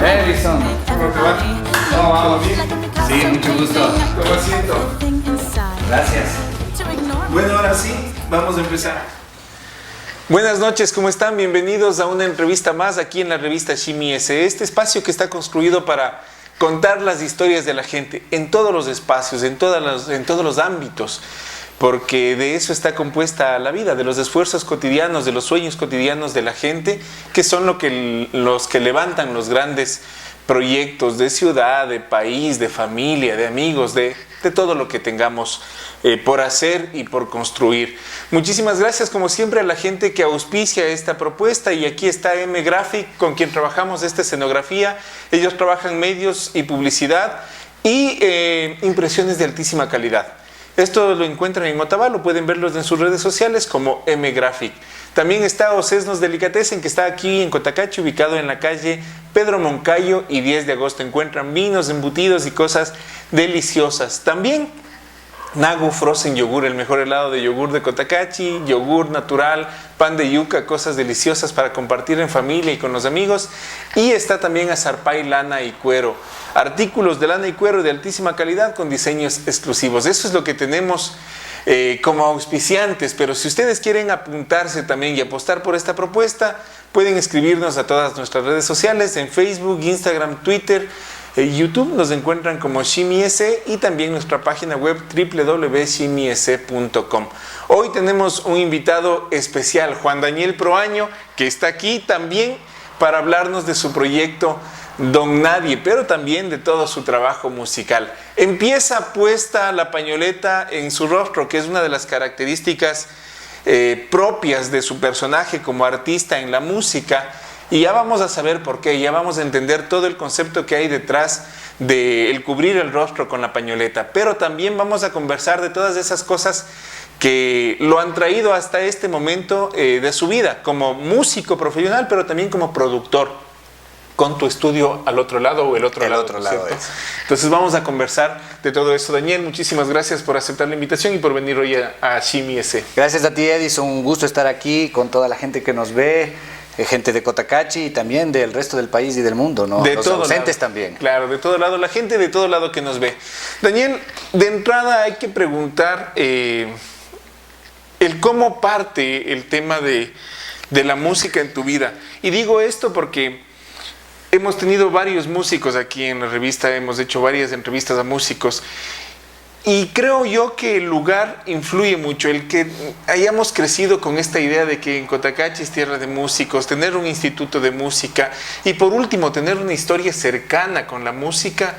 Edison, ¿cómo te va? ¿Cómo vamos? ¿Bien? Sí, mucho gusto. ¿Cómo siento? Gracias. Bueno, ahora sí, vamos a empezar. Buenas noches, ¿cómo están? Bienvenidos a una entrevista más aquí en la revista Shimi S. Este espacio que está construido para contar las historias de la gente en todos los espacios, en todos los ámbitos, porque de eso está compuesta la vida, de los esfuerzos cotidianos, de los sueños cotidianos de la gente, que son los que levantan los grandes proyectos de ciudad, de país, de familia, de amigos, de todo lo que tengamos por hacer y por construir. Muchísimas gracias, como siempre, a la gente que auspicia esta propuesta, y aquí está M Graphic, con quien trabajamos esta escenografía. Ellos trabajan medios y publicidad y impresiones de altísima calidad. Esto lo encuentran en Otavalo, pueden verlos en sus redes sociales como M Graphic. También está Ocesnos Delicatessen, que está aquí en Cotacachi, ubicado en la calle Pedro Moncayo y 10 de agosto. Encuentran vinos, embutidos y cosas deliciosas. También Nagu Frozen Yogur, el mejor helado de yogur de Cotacachi, yogur natural, pan de yuca, cosas deliciosas para compartir en familia y con los amigos. Y está también Azarpay Lana y Cuero, artículos de lana y cuero de altísima calidad con diseños exclusivos. Eso es lo que tenemos como auspiciantes, pero si ustedes quieren apuntarse también y apostar por esta propuesta, pueden escribirnos a todas nuestras redes sociales, en Facebook, Instagram, Twitter, YouTube. Nos encuentran como Shimi S, y también nuestra página web www.shimiese.com. Hoy tenemos un invitado especial, Juan Daniel Proaño, que está aquí también para hablarnos de su proyecto Don Nadie, pero también de todo su trabajo musical. Empieza puesta la pañoleta en su rostro, que es una de las características propias de su personaje como artista en la música, y ya vamos a saber por qué, ya vamos a entender todo el concepto que hay detrás de el cubrir el rostro con la pañoleta, pero también vamos a conversar de todas esas cosas que lo han traído hasta este momento de su vida, como músico profesional, pero también como productor, con tu estudio al otro lado, o el otro lado, ¿cierto? Entonces vamos a conversar de todo eso. Daniel, muchísimas gracias por aceptar la invitación y por venir hoy a Shimi S. Gracias a ti, Edison, un gusto estar aquí con toda la gente que nos ve, gente de Cotacachi y también del resto del país y del mundo, ¿no? De los todo ausentes lado. También. Claro, de todo lado, la gente de todo lado que nos ve. Daniel, de entrada hay que preguntar el cómo parte el tema de la música en tu vida. Y digo esto porque hemos tenido varios músicos aquí en la revista, hemos hecho varias entrevistas a músicos, y creo yo que el lugar influye mucho, el que hayamos crecido con esta idea de que en Cotacachi es tierra de músicos, tener un instituto de música, y por último tener una historia cercana con la música,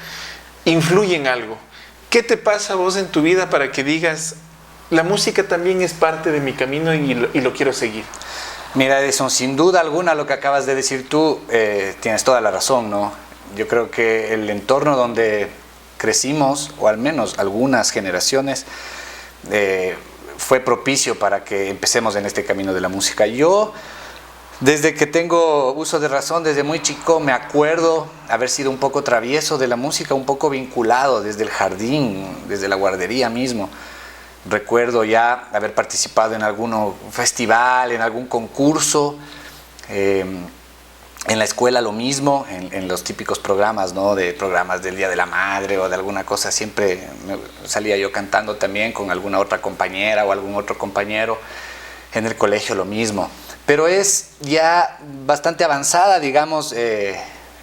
influye en algo. ¿Qué te pasa a vos en tu vida para que digas, la música también es parte de mi camino y lo quiero seguir? Mira, Edison, sin duda alguna lo que acabas de decir tú, tienes toda la razón, ¿no? Yo creo que el entorno donde crecimos, o al menos algunas generaciones, fue propicio para que empecemos en este camino de la música. Yo, desde que tengo uso de razón, desde muy chico, me acuerdo haber sido un poco travieso de la música, un poco vinculado desde el jardín, desde la guardería mismo. Recuerdo ya haber participado en algún festival, en algún concurso, en la escuela lo mismo, en los típicos programas, ¿no? De programas del Día de la Madre o de alguna cosa, siempre salía yo cantando también con alguna otra compañera o algún otro compañero. En el colegio lo mismo, pero es ya bastante avanzada, digamos,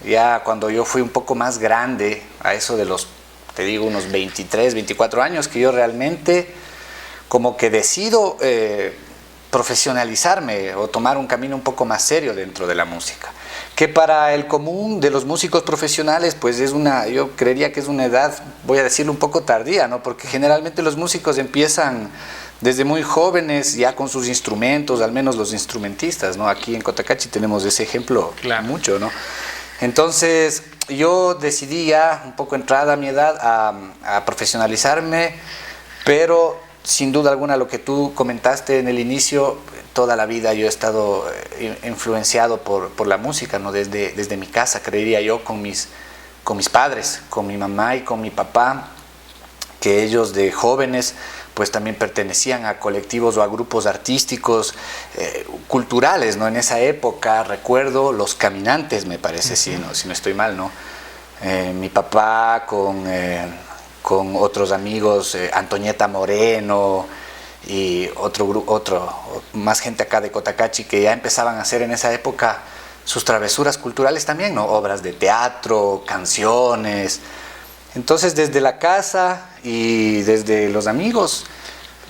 ya cuando yo fui un poco más grande, a eso de los, te digo, unos 23, 24 años, que yo realmente como que decido profesionalizarme o tomar un camino un poco más serio dentro de la música, que para el común de los músicos profesionales pues es yo creería que es una edad, voy a decirlo, un poco tardía, ¿no? Porque generalmente los músicos empiezan desde muy jóvenes ya con sus instrumentos, al menos los instrumentistas, ¿no? Aquí en Cotacachi tenemos ese ejemplo, claro, mucho, ¿no? Entonces yo decidí ya, un poco entrada a mi edad, a profesionalizarme, pero sin duda alguna lo que tú comentaste en el inicio, toda la vida yo he estado influenciado por la música, ¿no? Desde mi casa, creería yo, con mis padres, con mi mamá y con mi papá, que ellos de jóvenes pues también pertenecían a colectivos o a grupos artísticos, culturales, ¿no? En esa época recuerdo Los Caminantes, me parece, si no estoy mal, ¿no? Mi papá con otros amigos, Antonieta Moreno y más gente acá de Cotacachi, que ya empezaban a hacer en esa época sus travesuras culturales también, ¿no? Obras de teatro, canciones. Entonces desde la casa y desde los amigos,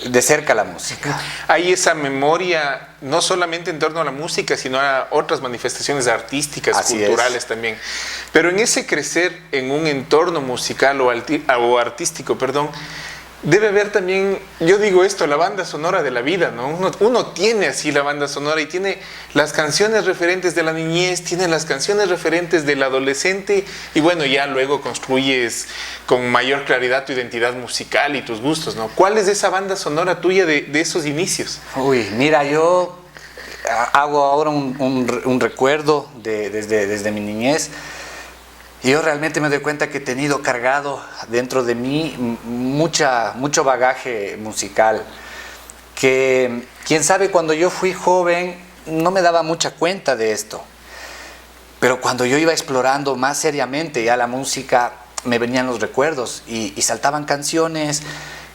de cerca la música. Hay esa memoria, no solamente en torno a la música, sino a otras manifestaciones artísticas, Así culturales es. también. Pero en ese crecer en un entorno musical o artístico, perdón, debe haber también, yo digo esto, la banda sonora de la vida, ¿no? Uno tiene así la banda sonora y tiene las canciones referentes de la niñez, tiene las canciones referentes del adolescente y bueno, ya luego construyes con mayor claridad tu identidad musical y tus gustos, ¿no? ¿Cuál es esa banda sonora tuya de esos inicios? Uy, mira, yo hago ahora un recuerdo desde mi niñez. Y yo realmente me doy cuenta que he tenido cargado dentro de mí mucho bagaje musical, que quién sabe, cuando yo fui joven no me daba mucha cuenta de esto, pero cuando yo iba explorando más seriamente ya la música, me venían los recuerdos y saltaban canciones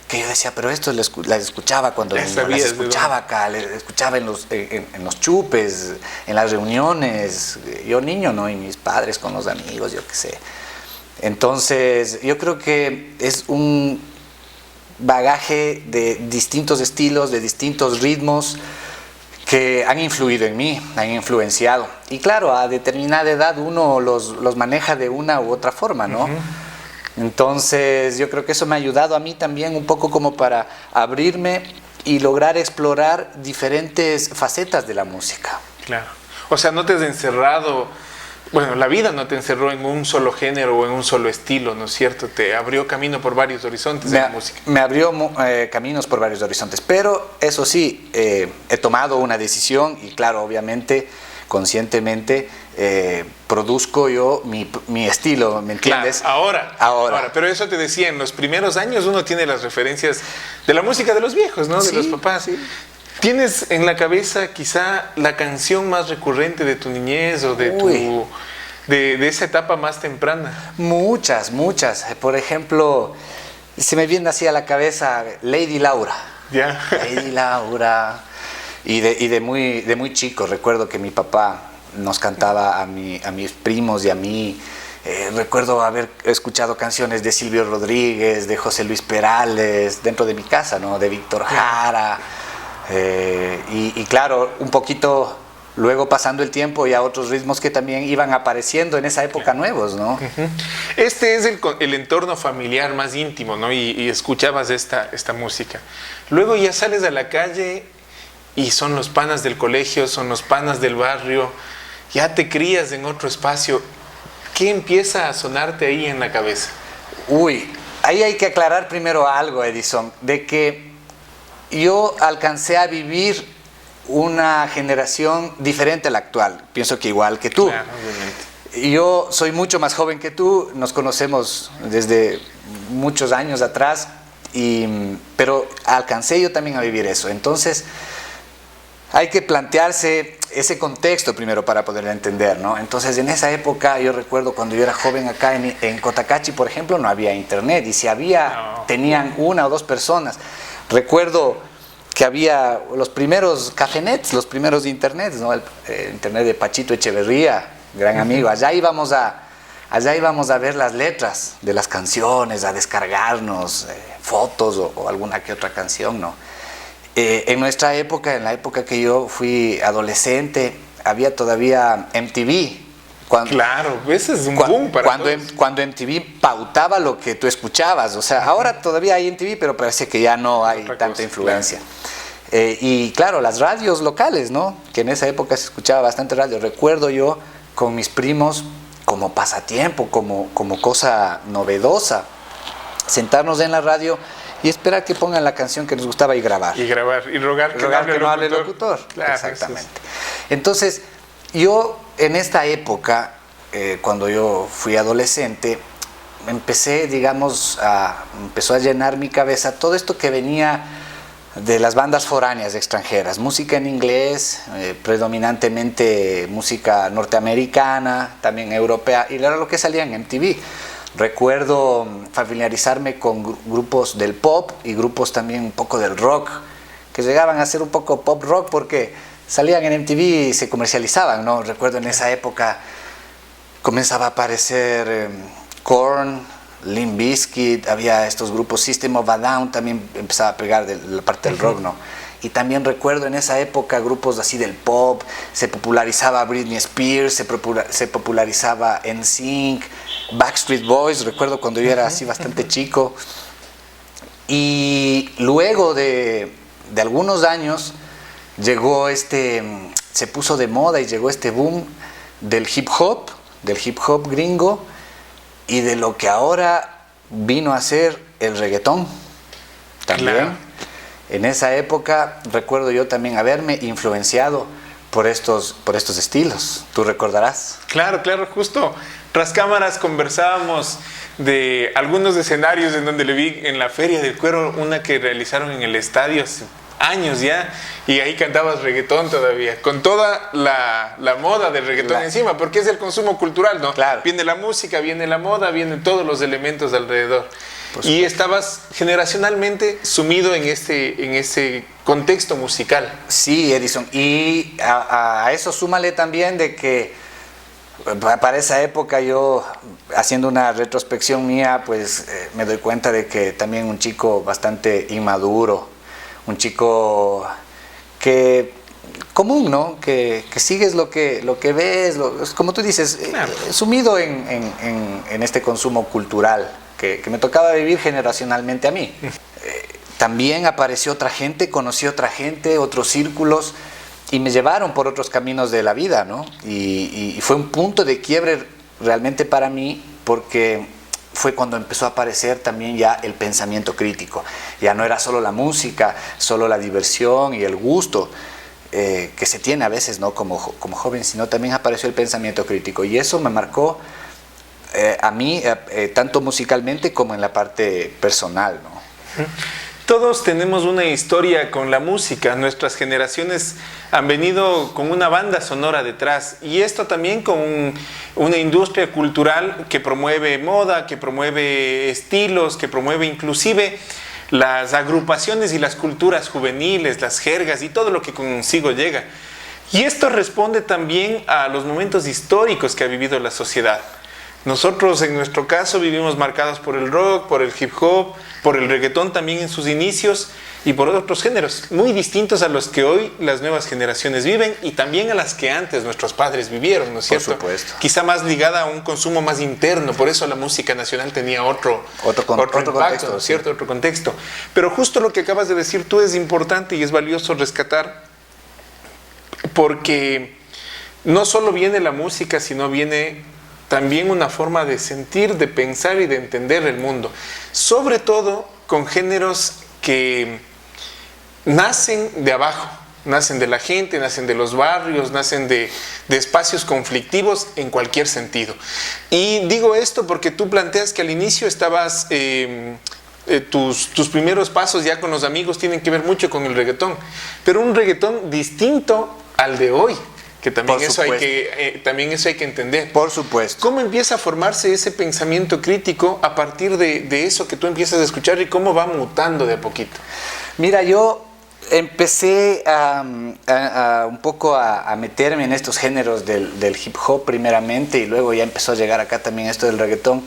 que yo decía, pero esto las escuchaba cuando niño, las escuchaba acá, las escuchaba en los chupes, en las reuniones, yo niño, ¿no? Y mis padres con los amigos, yo qué sé. Entonces, yo creo que es un bagaje de distintos estilos, de distintos ritmos que han influido en mí, han influenciado. Y claro, a determinada edad uno los maneja de una u otra forma, ¿no? Entonces yo creo que eso me ha ayudado a mí también un poco como para abrirme y lograr explorar diferentes facetas de la música. Claro. O sea, no te has encerrado, bueno, la vida no te encerró en un solo género o en un solo estilo, ¿no es cierto? Te abrió camino por varios horizontes en la música. Me abrió caminos por varios horizontes, pero eso sí, he tomado una decisión y claro, obviamente, conscientemente, produzco yo mi estilo, ¿me entiendes? Claro, ahora. Pero eso te decía, en los primeros años uno tiene las referencias de la música de los viejos, ¿no? De los papás. Sí. ¿Tienes en la cabeza quizá la canción más recurrente de tu niñez o de esa etapa más temprana? Muchas. Por ejemplo, se me viene así a la cabeza Lady Laura. ¿Ya? Lady Laura. Y de muy chico, recuerdo que mi papá nos cantaba a mis primos y a mí. Recuerdo haber escuchado canciones de Silvio Rodríguez, de José Luis Perales, dentro de mi casa, ¿no? De Víctor Jara. Y claro, un poquito luego pasando el tiempo y a otros ritmos que también iban apareciendo en esa época nuevos, ¿no? Este es el entorno familiar más íntimo, ¿no? Y escuchabas esta música. Luego ya sales a la calle y son los panas del colegio, son los panas del barrio, ya te crías en otro espacio. ¿Qué empieza a sonarte ahí en la cabeza? Uy, ahí hay que aclarar primero algo, Edison, de que yo alcancé a vivir una generación diferente a la actual. Pienso que igual que tú. Claro, obviamente. Yo soy mucho más joven que tú, nos conocemos desde muchos años atrás, pero alcancé yo también a vivir eso. Entonces, hay que plantearse ese contexto primero para poder entender, ¿no? Entonces, en esa época, yo recuerdo cuando yo era joven acá en Cotacachi, por ejemplo, no había internet. Y si había, tenían una o dos personas. Recuerdo que había los primeros cafenets, los primeros internets, ¿no? El internet de Pachito Echeverría, gran amigo. Allá íbamos a ver las letras de las canciones, a descargarnos fotos o alguna que otra canción, ¿no? En nuestra época, en la época que yo fui adolescente, había todavía MTV. Claro, ese es un boom para todos. Cuando MTV pautaba lo que tú escuchabas. O sea, ahora todavía hay MTV, pero parece que ya no hay tanta influencia. Claro. Y claro, las radios locales, ¿no? Que en esa época se escuchaba bastante radio. Recuerdo yo con mis primos como pasatiempo, como cosa novedosa, sentarnos en la radio y esperar que pongan la canción que nos gustaba y grabar. Y grabar, y rogar que no hable el locutor. Claro, exactamente. Entonces, yo en esta época, cuando yo fui adolescente, empecé, digamos, empezó a llenar mi cabeza todo esto que venía de las bandas foráneas extranjeras, música en inglés, predominantemente música norteamericana, también europea, y era lo que salía en MTV. Recuerdo familiarizarme con grupos del pop y grupos también un poco del rock, que llegaban a ser un poco pop rock porque salían en MTV y se comercializaban, ¿no? Recuerdo en esa época comenzaba a aparecer Korn, Limp Bizkit, había estos grupos, System of a Down también empezaba a pegar de la parte del rock, ¿no? Y también recuerdo en esa época grupos así del pop, se popularizaba Britney Spears, se popularizaba NSYNC, Backstreet Boys, recuerdo cuando yo era así bastante chico. Y luego de algunos años llegó se puso de moda y llegó este boom del hip hop gringo, y de lo que ahora vino a ser el reggaetón también. Claro. En esa época recuerdo yo también haberme influenciado por estos estilos. ¿Tú recordarás? Claro, justo tras cámaras conversábamos de algunos escenarios en donde le vi en la Feria del Cuero, una que realizaron en el estadio hace años ya, y ahí cantabas reggaetón todavía, con toda la moda del reggaetón encima, porque es el consumo cultural, ¿no? Claro. Viene la música, viene la moda, vienen todos los elementos alrededor. Y estabas generacionalmente sumido en ese contexto musical. Sí, Edison, y a eso súmale también de que para esa época yo, haciendo una retrospección mía, pues me doy cuenta de que también un chico bastante inmaduro, un chico común, ¿no? Que sigues lo que ves, como tú dices, claro, sumido en este consumo cultural que me tocaba vivir generacionalmente a mí. También apareció otra gente, conocí otra gente, otros círculos, y me llevaron por otros caminos de la vida, ¿no? Y fue un punto de quiebre realmente para mí, porque fue cuando empezó a aparecer también ya el pensamiento crítico. Ya no era solo la música, solo la diversión y el gusto que se tiene a veces, ¿no? como joven, sino también apareció el pensamiento crítico. Y eso me marcó a mí, tanto musicalmente como en la parte personal, ¿no? Todos tenemos una historia con la música. Nuestras generaciones han venido con una banda sonora detrás, y esto también con una industria cultural que promueve moda, que promueve estilos, que promueve inclusive las agrupaciones y las culturas juveniles, las jergas y todo lo que consigo llega. Y esto responde también a los momentos históricos que ha vivido la sociedad. Nosotros, en nuestro caso, vivimos marcados por el rock, por el hip hop, por el reggaetón también en sus inicios, y por otros géneros muy distintos a los que hoy las nuevas generaciones viven, y también a las que antes nuestros padres vivieron, ¿no es cierto? Por supuesto. Quizá más ligada a un consumo más interno, por eso la música nacional tenía otro impacto, contexto, ¿no es cierto? Otro contexto. Pero justo lo que acabas de decir tú es importante y es valioso rescatar, porque no solo viene la música, sino viene también una forma de sentir, de pensar y de entender el mundo. Sobre todo con géneros que nacen de abajo, nacen de la gente, nacen de los barrios, nacen de espacios conflictivos en cualquier sentido. Y digo esto porque tú planteas que al inicio estabas, tus primeros pasos ya con los amigos tienen que ver mucho con el reggaetón, pero un reggaetón distinto al de hoy. Que también eso hay que entender. Por supuesto. ¿Cómo empieza a formarse ese pensamiento crítico a partir de eso que tú empiezas a escuchar, y cómo va mutando de a poquito? Mira, yo empecé un poco a meterme en estos géneros del hip hop primeramente, y luego ya empezó a llegar acá también esto del reggaetón.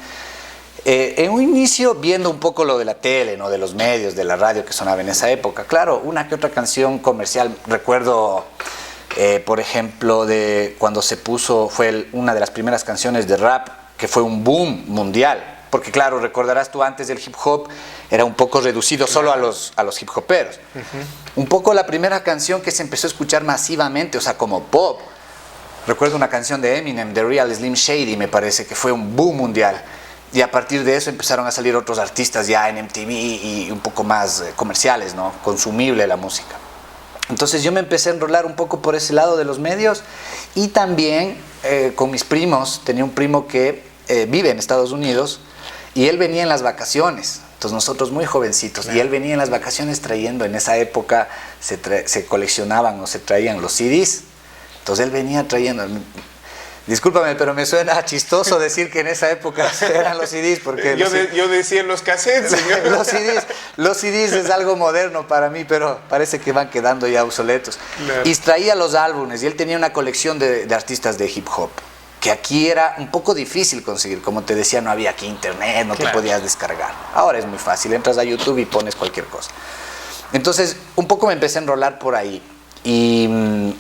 En un inicio viendo un poco lo de la tele, ¿no? De los medios, de la radio que sonaba en esa época. Claro, una que otra canción comercial. Recuerdo... por ejemplo, de cuando se puso, fue una de las primeras canciones de rap que fue un boom mundial, porque claro, recordarás tú, antes del hip hop era un poco reducido solo a los hip hoperos. Un poco la primera canción que se empezó a escuchar masivamente, o sea, como pop, Recuerdo una canción de Eminem, The Real Slim Shady, me parece que fue un boom mundial. Y a partir de eso empezaron a salir otros artistas ya en MTV y un poco más comerciales, ¿no? Consumible la música. Entonces yo me empecé a enrolar un poco por ese lado de los medios y también con mis primos. Tenía un primo que vive en Estados Unidos y él venía en las vacaciones. Entonces nosotros muy jovencitos, y él venía en las vacaciones trayendo, en esa época se coleccionaban o se traían los CDs. Entonces él venía trayendo, discúlpame, pero me suena chistoso decir que en esa época eran los CDs, porque yo decía los cassettes, señor. los CDs es algo moderno para mí, pero parece que van quedando ya obsoletos. Claro. Y traía los álbumes, y él tenía una colección de artistas de hip hop, que aquí era un poco difícil conseguir. Como te decía, no había aquí internet, no te podías descargar. Ahora es muy fácil, entras a YouTube y pones cualquier cosa. Entonces, un poco me empecé a enrolar por ahí. Y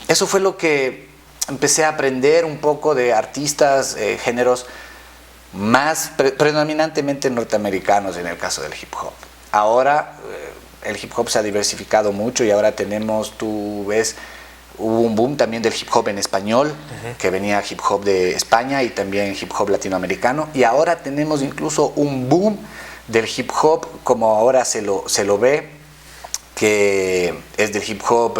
eso fue lo que empecé a aprender un poco de artistas, géneros más predominantemente norteamericanos en el caso del hip hop. Ahora el hip hop se ha diversificado mucho y ahora tenemos, tú ves, hubo un boom también del hip hop en español, que venía hip hop de España y también hip hop latinoamericano, y ahora tenemos incluso un boom del hip hop como ahora se lo ve, que es del hip hop,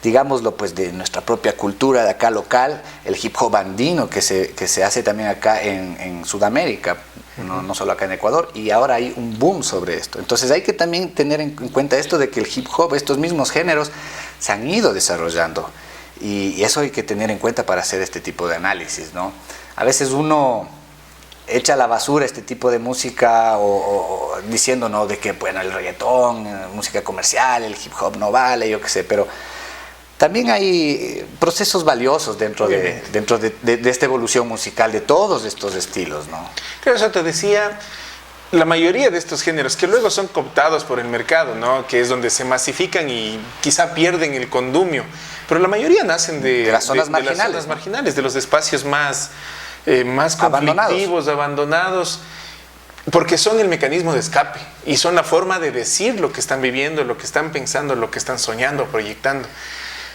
digámoslo, pues de nuestra propia cultura de acá local, el hip hop andino que se hace también acá en Sudamérica, no solo acá en Ecuador, y ahora hay un boom sobre esto. Entonces hay que también tener en cuenta esto de que el hip hop, estos mismos géneros, se han ido desarrollando, y eso hay que tener en cuenta para hacer este tipo de análisis, ¿no? A veces uno echa a la basura este tipo de música o diciendo, no, de que bueno, el reggaetón, música comercial, el hip hop no vale, yo qué sé, pero también hay procesos valiosos dentro de esta evolución musical de todos estos estilos, ¿no? Claro, eso te decía, la mayoría de estos géneros que luego son cooptados por el mercado, ¿no? Que es donde se masifican y quizá pierden el condumio, pero la mayoría nacen de las zonas marginales, de los espacios más conflictivos, abandonados, porque son el mecanismo de escape y son la forma de decir lo que están viviendo, lo que están pensando, lo que están soñando, proyectando.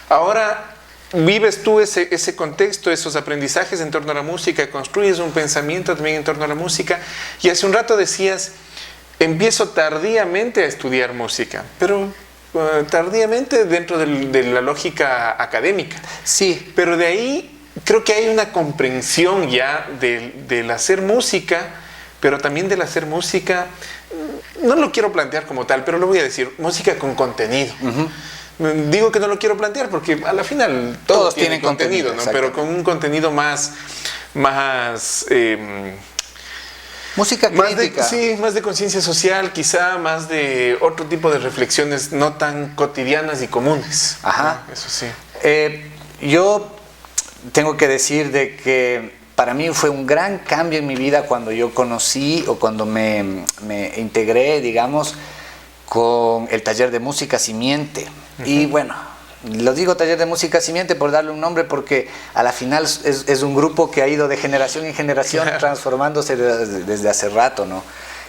Ahora vives tú ese contexto, esos aprendizajes en torno a la música, construyes un pensamiento también en torno a la música, y hace un rato decías, empiezo tardíamente a estudiar música, pero tardíamente dentro de la lógica académica. Sí. Pero de ahí creo que hay una comprensión ya del hacer música, pero también del hacer música, no lo quiero plantear como tal, pero lo voy a decir, música con contenido. Digo que no lo quiero plantear porque a la final todos tienen contenido, ¿no? Pero con un contenido más música crítica. Más de conciencia social, quizá más de otro tipo de reflexiones no tan cotidianas y comunes. Ajá. Eso sí. Yo tengo que decir de que para mí fue un gran cambio en mi vida cuando yo conocí o cuando me integré, digamos, con el taller de música Simiente. Y bueno, lo digo taller de música Simiente por darle un nombre porque a la final es un grupo que ha ido de generación en generación transformándose desde hace rato, ¿no?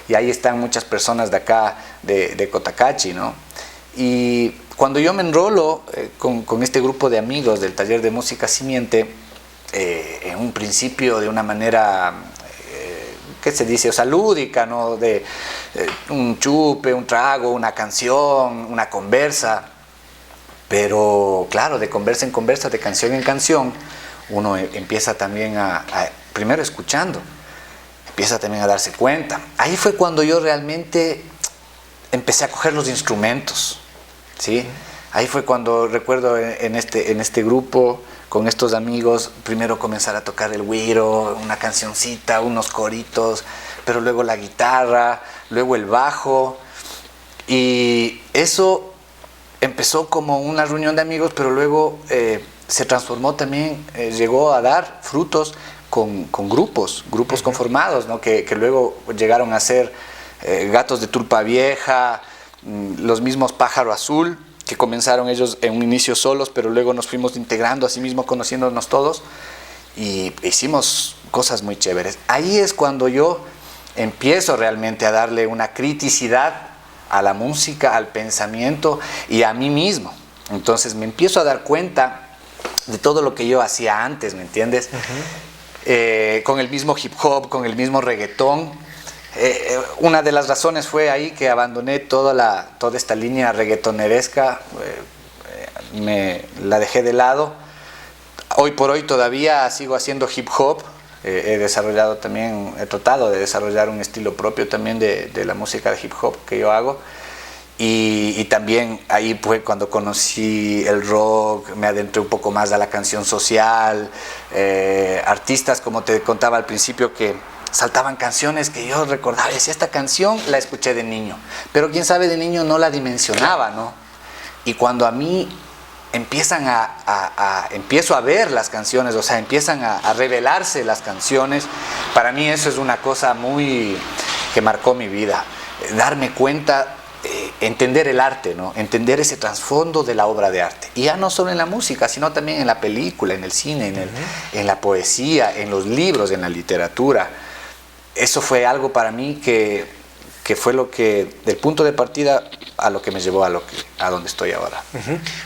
Y ahí están muchas personas de acá, de Cotacachi, ¿no? Y cuando yo me enrolo con este grupo de amigos del taller de música Simiente, en un principio de una manera, ¿qué se dice? O sea, lúdica, ¿no? De un chupe, un trago, una canción, una conversa. Pero claro, de conversa en conversa, de canción en canción, uno empieza también primero escuchando, empieza también a darse cuenta. Ahí fue cuando yo realmente empecé a coger los instrumentos, ¿sí? Ahí fue cuando recuerdo en este grupo, con estos amigos, primero comenzar a tocar el güiro, una cancioncita, unos coritos, pero luego la guitarra, luego el bajo, y eso empezó como una reunión de amigos, pero luego se transformó también, llegó a dar frutos con grupos conformados, ¿no? Que luego llegaron a ser Gatos de Tulpa Vieja, los mismos Pájaro Azul, que comenzaron ellos en un inicio solos, pero luego nos fuimos integrando, así mismo conociéndonos todos, y hicimos cosas muy chéveres. Ahí es cuando yo empiezo realmente a darle una criticidad a la música, al pensamiento y a mí mismo. Entonces me empiezo a dar cuenta de todo lo que yo hacía antes, ¿me entiendes? Con el mismo hip hop, con el mismo reggaetón. Una de las razones fue ahí que abandoné toda esta línea reggaetoneresca, la dejé de lado. Hoy por hoy todavía sigo haciendo hip hop. He tratado de desarrollar un estilo propio también de la música de hip hop que yo hago. Y también ahí fue cuando conocí el rock, me adentré un poco más a la canción social, artistas como te contaba al principio que saltaban canciones que yo recordaba y decía, esta canción la escuché de niño, pero quién sabe de niño no la dimensionaba, ¿no? Y cuando a mí empiezo a ver las canciones, o sea, empiezan a revelarse las canciones, para mí eso es una cosa muy que marcó mi vida, darme cuenta, entender el arte, ¿no? Entender ese trasfondo de la obra de arte. Y ya no solo en la música, sino también en la película, en el cine, en la poesía, en los libros, en la literatura. Eso fue algo para mí que fue lo que, del punto de partida a lo que me llevó a donde estoy ahora.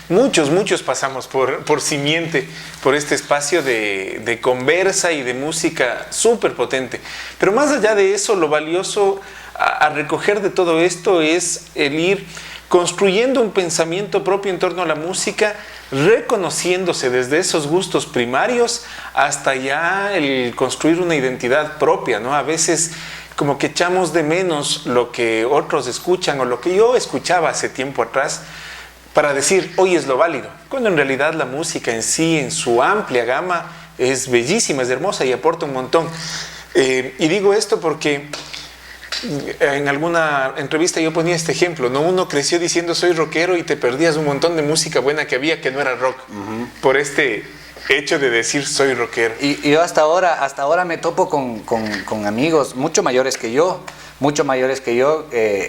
Muchos pasamos por Simiente, por este espacio de conversa y de música súper potente. Pero más allá de eso, lo valioso a recoger de todo esto es el ir construyendo un pensamiento propio en torno a la música, reconociéndose desde esos gustos primarios hasta ya el construir una identidad propia, ¿no? A veces como que echamos de menos lo que otros escuchan o lo que yo escuchaba hace tiempo atrás para decir, hoy es lo válido, cuando en realidad la música en sí, en su amplia gama, es bellísima, es hermosa y aporta un montón. Y digo esto porque en alguna entrevista yo ponía este ejemplo, ¿no? Uno creció diciendo soy rockero y te perdías un montón de música buena que había que no era rock, por este hecho de decir soy rockero. Y yo hasta ahora me topo con amigos mucho mayores que yo,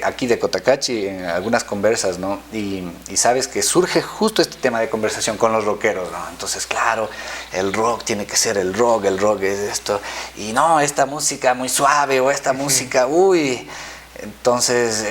aquí de Cotacachi, en algunas conversas, ¿no? Y sabes que surge justo este tema de conversación con los rockeros, ¿no? Entonces, claro, el rock tiene que ser el rock es esto, y no, esta música muy suave, o esta música, uy. Entonces,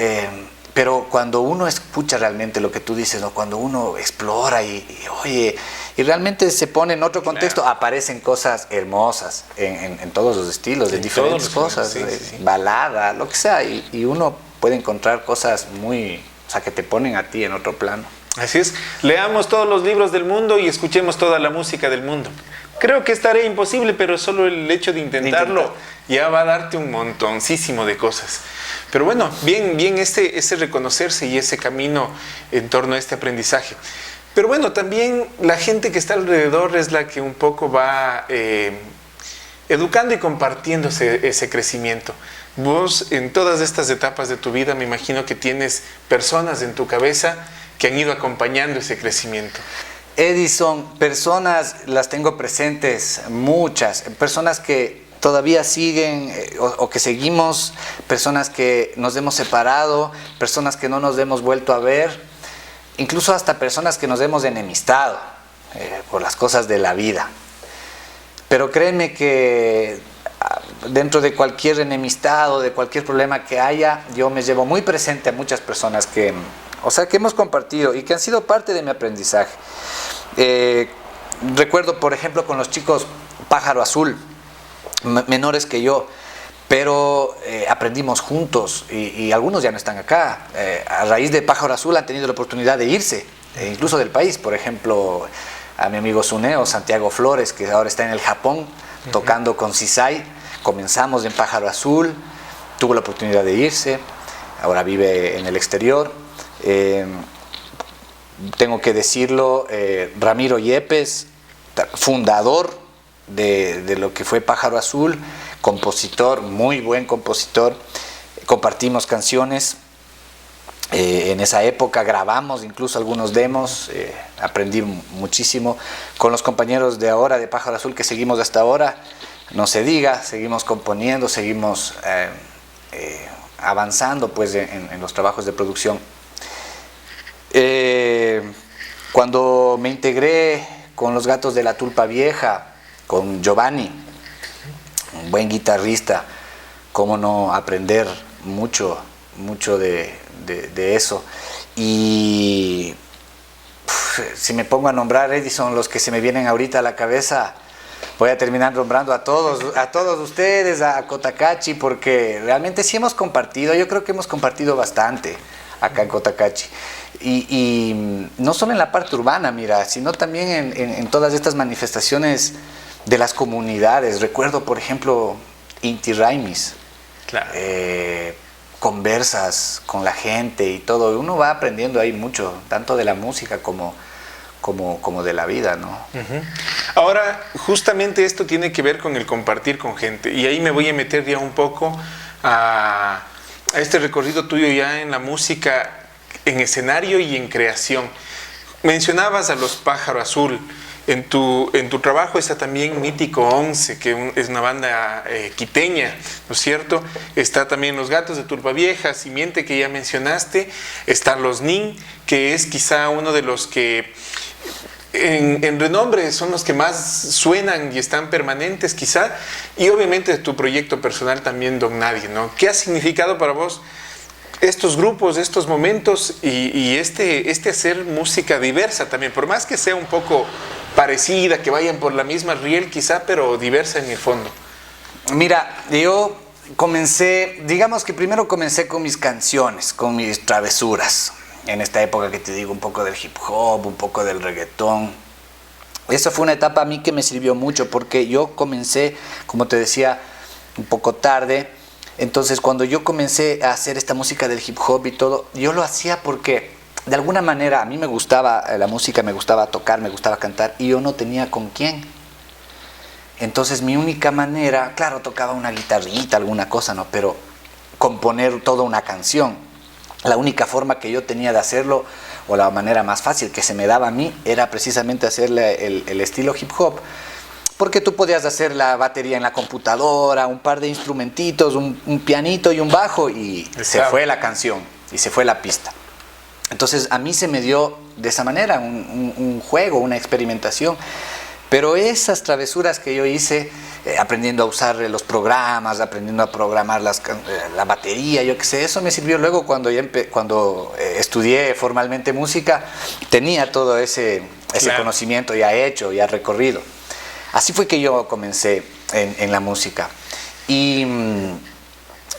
pero cuando uno escucha realmente lo que tú dices, ¿no? Cuando uno explora y oye, y realmente se pone en otro contexto, claro, aparecen cosas hermosas en todos los estilos, de diferentes cosas, sí. Balada, lo que sea, y uno puede encontrar cosas o sea, que te ponen a ti en otro plano. Así es, leamos todos los libros del mundo y escuchemos toda la música del mundo. Creo que es tarea imposible, pero solo el hecho de intentarlo ya va a darte un montoncísimo de cosas. Pero bueno, bien ese reconocerse y ese camino en torno a este aprendizaje. Pero bueno, también la gente que está alrededor es la que un poco va educando y compartiendo ese crecimiento. Vos en todas estas etapas de tu vida me imagino que tienes personas en tu cabeza que han ido acompañando ese crecimiento. Edison, personas las tengo presentes, muchas, personas que todavía siguen o que seguimos, personas que nos hemos separado, personas que no nos hemos vuelto a ver, incluso hasta personas que nos hemos enemistado por las cosas de la vida. Pero créeme que dentro de cualquier enemistad o de cualquier problema que haya, yo me llevo muy presente a muchas personas que hemos compartido y que han sido parte de mi aprendizaje. Recuerdo, por ejemplo, con los chicos Pájaro Azul, menores que yo, pero aprendimos juntos y algunos ya no están acá. A raíz de Pájaro Azul han tenido la oportunidad de irse, incluso del país. Por ejemplo, a mi amigo Suneo, Santiago Flores, que ahora está en el Japón, tocando con Sisai. Comenzamos en Pájaro Azul, tuvo la oportunidad de irse, ahora vive en el exterior. Tengo que decirlo, Ramiro Yepes, fundador de lo que fue Pájaro Azul, compositor, muy buen compositor. Compartimos canciones en esa época, grabamos incluso algunos demos, aprendí muchísimo con los compañeros de ahora de Pájaro Azul que seguimos hasta ahora. No se diga, seguimos componiendo, seguimos avanzando pues en los trabajos de producción. Cuando me integré con los Gatos de la Tulpa Vieja, con Giovanni, un buen guitarrista, cómo no aprender mucho de eso. Y si me pongo a nombrar, Eddie, son los que se me vienen ahorita a la cabeza. Voy a terminar nombrando a todos ustedes, a Cotacachi, porque realmente sí hemos compartido, yo creo que hemos compartido bastante acá en Cotacachi. Y no solo en la parte urbana, mira, sino también en todas estas manifestaciones de las comunidades. Recuerdo, por ejemplo, Inti Raymis. Claro. Conversas con la gente y todo. Uno va aprendiendo ahí mucho, tanto de la música como de la vida, ¿no? Uh-huh. Ahora, justamente esto tiene que ver con el compartir con gente. Y ahí me voy a meter ya un poco a este recorrido tuyo ya en la música, en escenario y en creación. Mencionabas a los Pájaro Azul. En tu trabajo está también Mítico 11, que es una banda quiteña, ¿no es cierto? Está también Los Gatos de Tulpa Vieja, Simiente, que ya mencionaste. Están Los Nin, que es quizá uno de los que en renombre son los que más suenan y están permanentes quizá. Y obviamente tu proyecto personal también, Don Nadie, ¿no? ¿Qué ha significado para vos estos grupos, estos momentos y este hacer música diversa también? Por más que sea un poco parecida, que vayan por la misma riel quizá, pero diversa en el fondo. Mira, yo comencé, digamos que primero comencé con mis canciones, con mis travesuras. En esta época que te digo, un poco del hip hop, un poco del reggaetón. Esa fue una etapa a mí que me sirvió mucho, porque yo comencé, como te decía, un poco tarde. Entonces, cuando yo comencé a hacer esta música del hip hop y todo, yo lo hacía porque de alguna manera a mí me gustaba la música, me gustaba tocar, me gustaba cantar, y yo no tenía con quién. Entonces mi única manera, claro, tocaba una guitarrita, alguna cosa, ¿no? Pero componer toda una canción, la única forma que yo tenía de hacerlo, o la manera más fácil que se me daba a mí, era precisamente hacerle el estilo hip hop. Porque tú podías hacer la batería en la computadora, un par de instrumentitos, un pianito y un bajo, y se fue la canción, y se fue la pista. Entonces a mí se me dio de esa manera un juego, una experimentación. Pero esas travesuras que yo hice, aprendiendo a usar los programas, aprendiendo a programar la batería, yo qué sé, eso me sirvió luego cuando estudié formalmente música. Tenía todo ese conocimiento ya hecho, ya recorrido. Así fue que yo comencé en la música. Y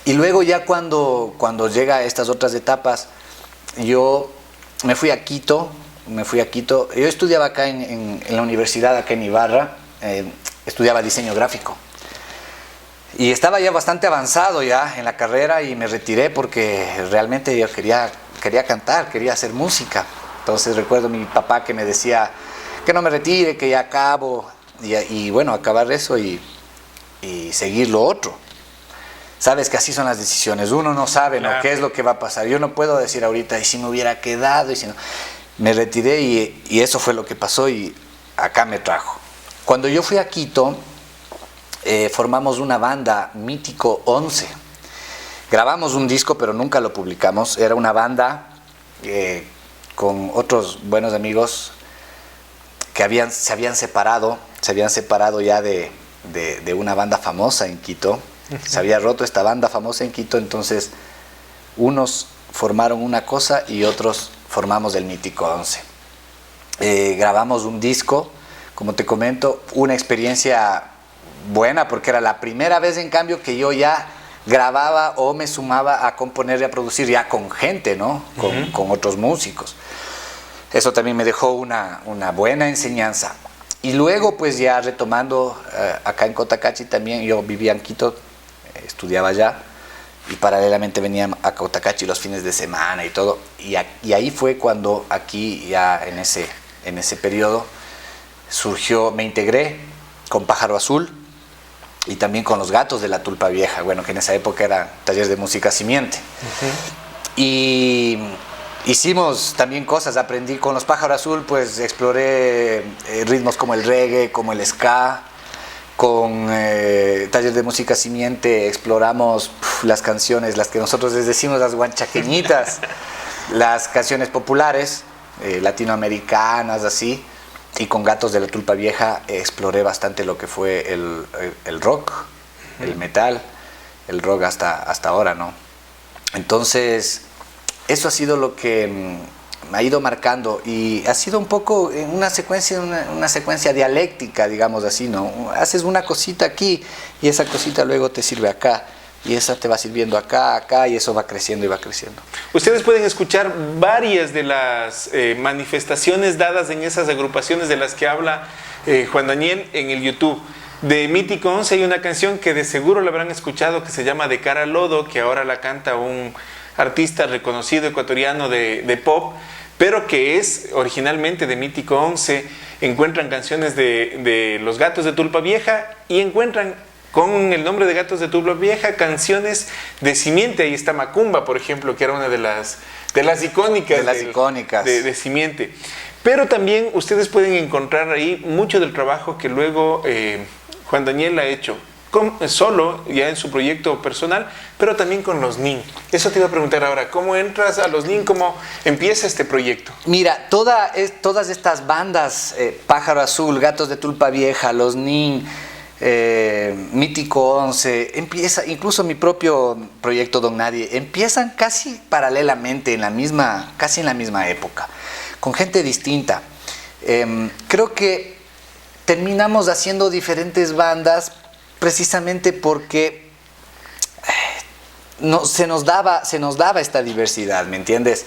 luego ya cuando llega a estas otras etapas, yo me fui a Quito. Yo estudiaba acá en la universidad, acá en Ibarra, estudiaba diseño gráfico. Y estaba ya bastante avanzado ya en la carrera, y me retiré porque realmente yo quería cantar, quería hacer música. Entonces recuerdo a mi papá que me decía que no me retire, que ya acabo. Y bueno, acabar eso y seguir lo otro. Sabes que así son las decisiones. Uno no sabe, ¿no?, qué es lo que va a pasar. Yo no puedo decir ahorita, y si me hubiera quedado, y si no. Me retiré y eso fue lo que pasó, y acá me trajo. Cuando yo fui a Quito, formamos una banda, Mítico 11. Grabamos un disco, pero nunca lo publicamos. Era una banda con otros buenos amigos que se habían separado ya de una banda famosa en Quito. Se había roto esta banda famosa en Quito, entonces unos formaron una cosa y otros formamos el Mítico 11. Grabamos un disco, como te comento, una experiencia buena, porque era la primera vez, en cambio, que yo ya grababa o me sumaba a componer y a producir ya con gente, ¿no? Con otros músicos. Eso también me dejó una buena enseñanza. Y luego, pues ya retomando, acá en Cotacachi también, yo vivía en Quito, estudiaba allá, y paralelamente venía a Cotacachi los fines de semana y todo. Y ahí fue cuando aquí, ya en ese periodo, me integré con Pájaro Azul y también con Los Gatos de la Tulpa Vieja, bueno, que en esa época era Taller de Música Simiente. Y hicimos también cosas, aprendí con los Pájaro Azul, pues exploré ritmos como el reggae, como el ska. Con Taller de Música Simiente exploramos las canciones, las que nosotros les decimos las guanchaqueñitas, las canciones populares, latinoamericanas, así. Y con Gatos de la Tulpa Vieja exploré bastante lo que fue el rock, el metal, el rock hasta ahora, ¿no? Entonces, eso ha sido lo que me ha ido marcando y ha sido un poco en una secuencia dialéctica, digamos así, ¿no? Haces una cosita aquí y esa cosita luego te sirve acá y esa te va sirviendo acá y eso va creciendo y va creciendo. Ustedes pueden escuchar varias de las manifestaciones dadas en esas agrupaciones de las que habla Juan Daniel en el YouTube. De Mítico 11 hay una canción que de seguro la habrán escuchado que se llama De cara al lodo, que ahora la canta un artista reconocido ecuatoriano de pop, pero que es originalmente de Mítico 11. Encuentran canciones de Los Gatos de Tulpa Vieja y encuentran con el nombre de Gatos de Tulpa Vieja canciones de Simiente. Ahí está Macumba, por ejemplo, que era una de las icónicas de Simiente. Pero también ustedes pueden encontrar ahí mucho del trabajo que luego Juan Daniel ha hecho solo, ya en su proyecto personal, pero también con los NIN. Eso te iba a preguntar ahora, ¿cómo entras a los NIN? ¿Cómo empieza este proyecto? Mira, todas estas bandas, Pájaro Azul, Gatos de Tulpa Vieja, los NIN, Mítico 11, incluso mi propio proyecto Don Nadie, empiezan casi paralelamente, casi en la misma época, con gente distinta. Creo que terminamos haciendo diferentes bandas precisamente porque se nos daba esta diversidad, ¿me entiendes?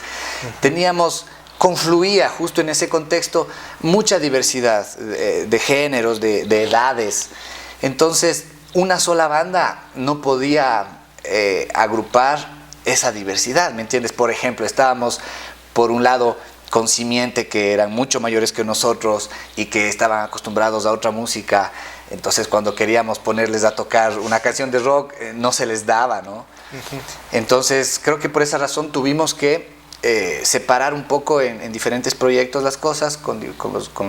Confluía justo en ese contexto mucha diversidad de géneros, de edades. Entonces, una sola banda no podía agrupar esa diversidad, ¿me entiendes? Por ejemplo, estábamos, por un lado, con Simiente, que eran mucho mayores que nosotros y que estaban acostumbrados a otra música. Entonces, cuando queríamos ponerles a tocar una canción de rock, no se les daba, ¿no? Entonces, creo que por esa razón tuvimos que separar un poco en diferentes proyectos las cosas con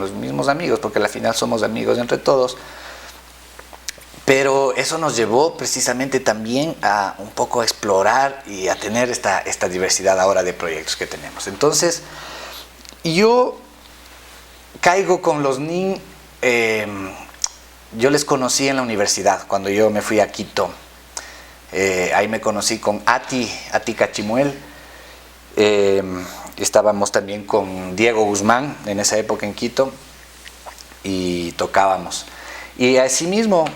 los mismos amigos, porque al final somos amigos entre todos. Pero eso nos llevó precisamente también a un poco explorar y a tener esta diversidad ahora de proyectos que tenemos. Entonces, yo caigo con los NIN, yo les conocí en la universidad, cuando yo me fui a Quito. Ahí me conocí con Ati Cachimuel. Estábamos también con Diego Guzmán en esa época en Quito y tocábamos. Y asimismo,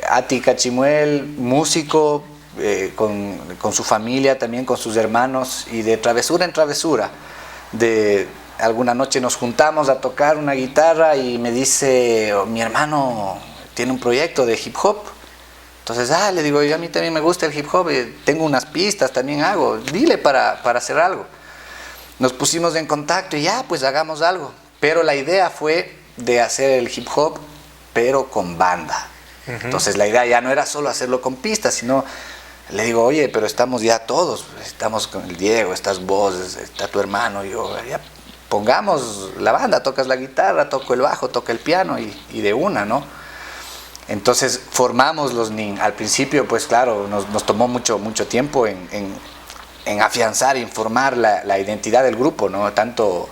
Ati Cachimuel, músico, con su familia, también con sus hermanos, y de travesura en travesura. Alguna noche nos juntamos a tocar una guitarra y me dice, mi hermano tiene un proyecto de hip hop. Entonces, le digo, a mí también me gusta el hip hop, tengo unas pistas, también hago, dile para hacer algo. Nos pusimos en contacto y ya, pues hagamos algo. Pero la idea fue de hacer el hip hop, pero con banda. Entonces la idea ya no era solo hacerlo con pistas, sino le digo, oye, pero estamos ya todos, estamos con el Diego, estás vos, está tu hermano, yo, ya pongamos la banda, tocas la guitarra, toco el bajo, toca el piano y de una, ¿no? Entonces formamos los NIN. Al principio, pues claro, nos tomó mucho tiempo en afianzar, en formar la identidad del grupo, ¿no? Tanto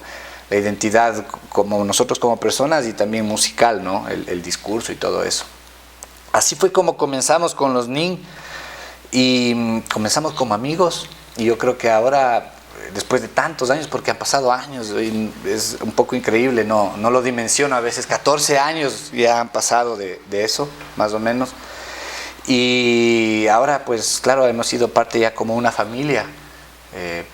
la identidad como nosotros como personas y también musical, ¿no? El discurso y todo eso. Así fue como comenzamos con los NIN y comenzamos como amigos, y yo creo que ahora, después de tantos años, porque han pasado años, es un poco increíble, no lo dimensiono, a veces 14 años ya han pasado de eso, más o menos, y ahora pues claro, hemos sido parte ya como una familia,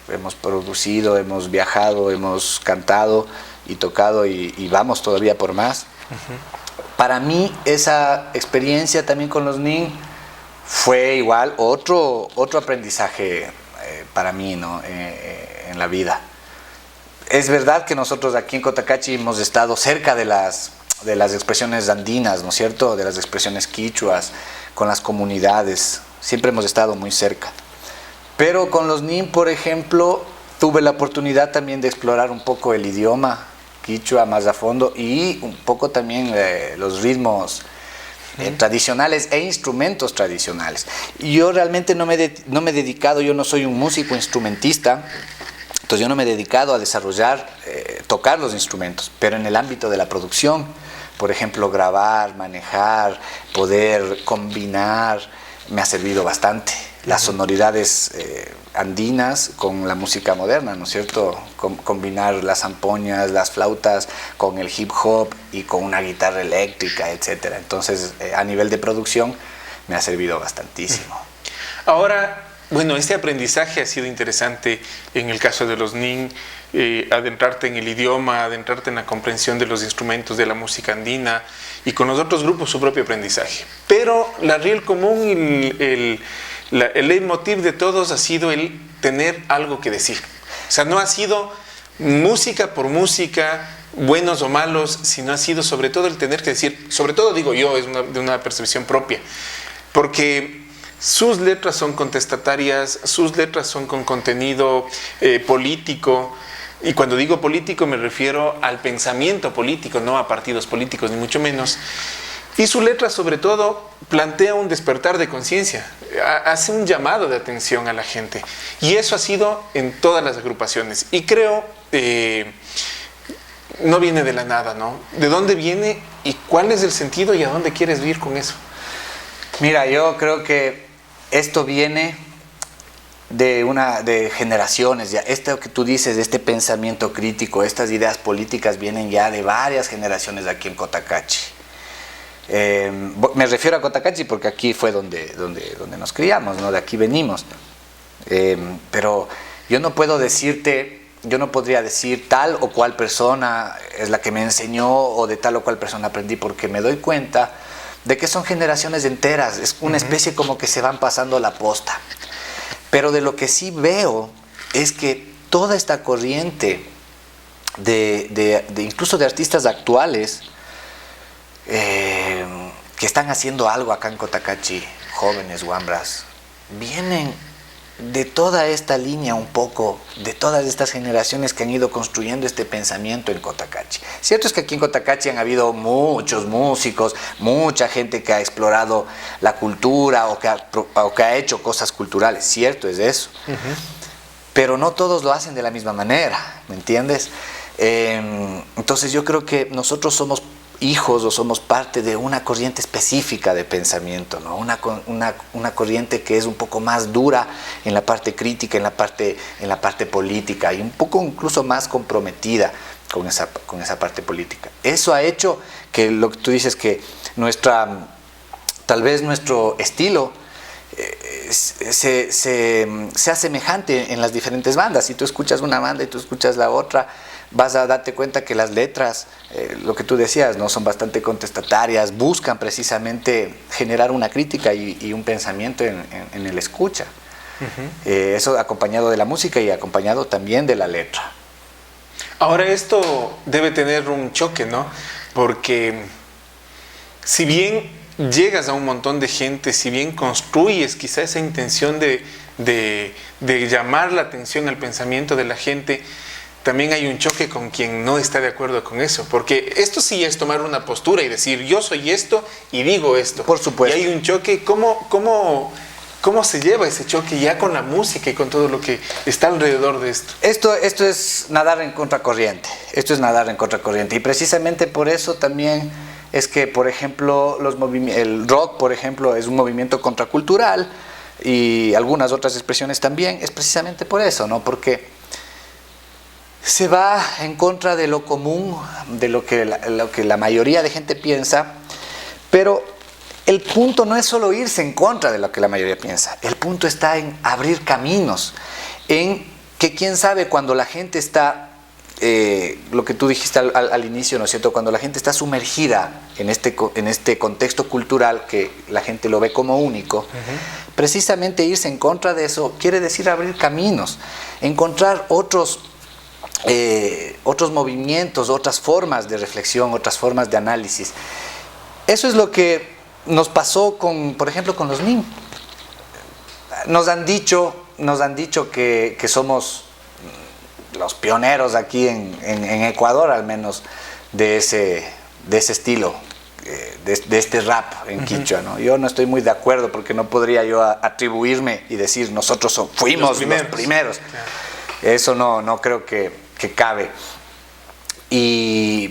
hemos producido, hemos viajado, hemos cantado y tocado y vamos todavía por más. Para mí esa experiencia también con los NIN fue igual otro aprendizaje para mí, ¿no? En la vida. Es verdad que nosotros aquí en Cotacachi hemos estado cerca de las expresiones andinas, ¿no es cierto? De las expresiones quichuas, con las comunidades, siempre hemos estado muy cerca. Pero con los NIN, por ejemplo, tuve la oportunidad también de explorar un poco el idioma quichua más a fondo y un poco también los ritmos tradicionales e instrumentos tradicionales. Y yo realmente no me he dedicado, yo no soy un músico instrumentista, entonces yo no me he dedicado a desarrollar, tocar los instrumentos, pero en el ámbito de la producción, por ejemplo, grabar, manejar, poder combinar, me ha servido bastante. las sonoridades andinas con la música moderna, ¿no es cierto? Combinar las zampoñas, las flautas con el hip hop y con una guitarra eléctrica, etcétera. Entonces, a nivel de producción, me ha servido bastantísimo. Ahora, bueno, este aprendizaje ha sido interesante en el caso de los NIN, adentrarte en el idioma, adentrarte en la comprensión de los instrumentos de la música andina, y con los otros grupos su propio aprendizaje. Pero la riel común y el leitmotiv de todos ha sido el tener algo que decir. O sea, no ha sido música por música, buenos o malos, sino ha sido sobre todo el tener que decir, sobre todo digo yo, es de una percepción propia, porque sus letras son contestatarias, sus letras son con contenido político, y cuando digo político me refiero al pensamiento político, no a partidos políticos, ni mucho menos. Y su letra sobre todo plantea un despertar de conciencia, hace un llamado de atención a la gente, y eso ha sido en todas las agrupaciones, y creo no viene de la nada, ¿no? ¿De dónde viene y cuál es el sentido y a dónde quieres ir con eso? Mira, yo creo que esto viene de generaciones ya. Esto que tú dices, este pensamiento crítico, estas ideas políticas vienen ya de varias generaciones aquí en Cotacachi. Me refiero a Cotacachi porque aquí fue donde nos criamos, ¿no? De aquí venimos. Pero yo no puedo decirte, yo no podría decir tal o cual persona es la que me enseñó o de tal o cual persona aprendí, porque me doy cuenta de que son generaciones enteras, es una especie como que se van pasando la posta. Pero de lo que sí veo es que toda esta corriente de incluso de artistas actuales que están haciendo algo acá en Cotacachi, jóvenes guambras, vienen de toda esta línea un poco, de todas estas generaciones que han ido construyendo este pensamiento en Cotacachi. Cierto es que aquí en Cotacachi han habido muchos músicos, mucha gente que ha explorado la cultura o que ha hecho cosas culturales, cierto es eso. Pero no todos lo hacen de la misma manera, ¿me entiendes? Entonces yo creo que nosotros somos hijos o somos parte de una corriente específica de pensamiento, ¿no? Una corriente que es un poco más dura en la parte crítica, en la parte política, y un poco incluso más comprometida con esa parte política. Eso ha hecho que lo que tú dices, que tal vez nuestro estilo sea semejante en las diferentes bandas. Si tú escuchas una banda y tú escuchas la otra, vas a darte cuenta que las letras, lo que tú decías, ¿no? Son bastante contestatarias, buscan precisamente generar una crítica y un pensamiento en el escucha. Eso acompañado de la música y acompañado también de la letra. Ahora esto debe tener un choque, ¿no? Porque si bien llegas a un montón de gente, si bien construyes quizá esa intención de llamar la atención al pensamiento de la gente, también hay un choque con quien no está de acuerdo con eso, porque esto sí es tomar una postura y decir yo soy esto y digo esto. Por supuesto. Y hay un choque. ¿Cómo se lleva ese choque ya con la música y con todo lo que está alrededor de esto? Esto es nadar en contracorriente. Y precisamente por eso también es que, por ejemplo, el rock, por ejemplo, es un movimiento contracultural, y algunas otras expresiones también, es precisamente por eso, ¿no? Porque se va en contra de lo común, de lo que la mayoría de gente piensa, pero el punto no es solo irse en contra de lo que la mayoría piensa, el punto está en abrir caminos, en que quién sabe cuando la gente está, lo que tú dijiste al inicio, ¿no es cierto?, cuando la gente está sumergida en este contexto cultural que la gente lo ve como único, precisamente irse en contra de eso quiere decir abrir caminos, encontrar otros movimientos, otras formas de reflexión, otras formas de análisis. Eso es lo que nos pasó por ejemplo, con los NIN. Nos han dicho que somos los pioneros aquí en Ecuador, al menos, de ese estilo, de este rap en quichua, ¿no? Yo no estoy muy de acuerdo, porque no podría yo atribuirme y decir nosotros fuimos los primeros. Eso no creo que cabe.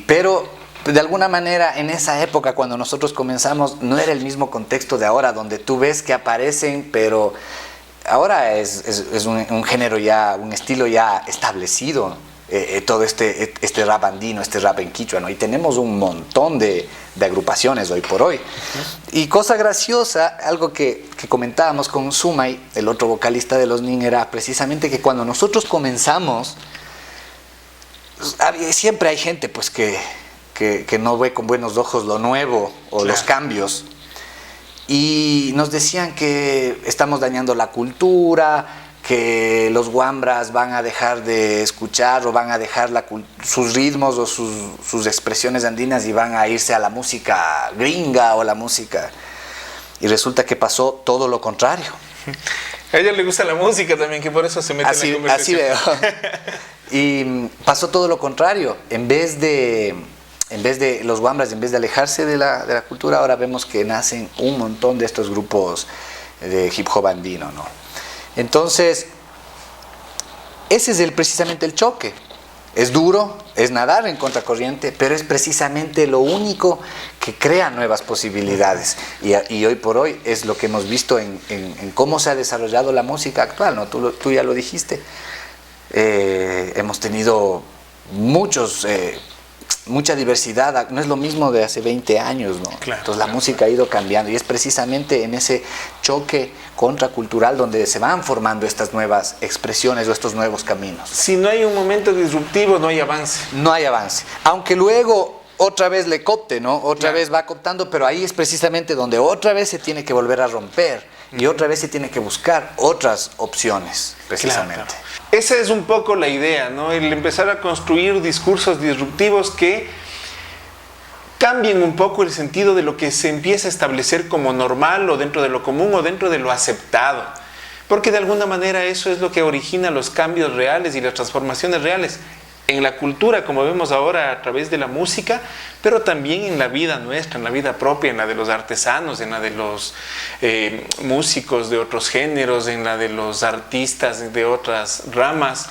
Pero de alguna manera en esa época, cuando nosotros comenzamos, no era el mismo contexto de ahora, donde tú ves que aparecen, pero ahora es un género ya, un estilo ya establecido, todo este rap andino, este rap en quichua, ¿no? Y tenemos un montón de agrupaciones hoy por hoy. Y cosa graciosa, algo que comentábamos con Sumay, el otro vocalista de Los Nin, era precisamente que cuando nosotros comenzamos, siempre hay gente pues que no ve con buenos ojos lo nuevo o los cambios. Y nos decían que estamos dañando la cultura, que los guambras van a dejar de escuchar o van a dejar sus ritmos o sus expresiones andinas y van a irse a la música gringa o la música... Y resulta que pasó todo lo contrario. A ella le gusta la música también, que por eso se mete en la conversación. Así veo. Y pasó todo lo contrario. En vez de los guambras, en vez de alejarse de la cultura, ahora vemos que nacen un montón de estos grupos de hip hop andino, ¿no? Entonces, ese es precisamente el choque. Es duro, es nadar en contracorriente, pero es precisamente lo único que crea nuevas posibilidades. Y hoy por hoy es lo que hemos visto en cómo se ha desarrollado la música actual, ¿no? Tú ya lo dijiste. Hemos tenido mucha diversidad, no es lo mismo de hace 20 años, ¿no? Claro, entonces la música ha ido cambiando y es precisamente en ese choque contracultural donde se van formando estas nuevas expresiones o estos nuevos caminos. Si no hay un momento disruptivo, no hay avance. No hay avance, aunque luego otra vez le copte, ¿no? Otra vez va cooptando, pero ahí es precisamente donde otra vez se tiene que volver a romper y otra vez se tiene que buscar otras opciones, precisamente. Claro. Esa es un poco la idea, ¿no? El empezar a construir discursos disruptivos que cambien un poco el sentido de lo que se empieza a establecer como normal o dentro de lo común o dentro de lo aceptado. Porque de alguna manera eso es lo que origina los cambios reales y las transformaciones reales en la cultura, como vemos ahora a través de la música, pero también en la vida nuestra, en la vida propia, en la de los artesanos, en la de los músicos de otros géneros, en la de los artistas de otras ramas,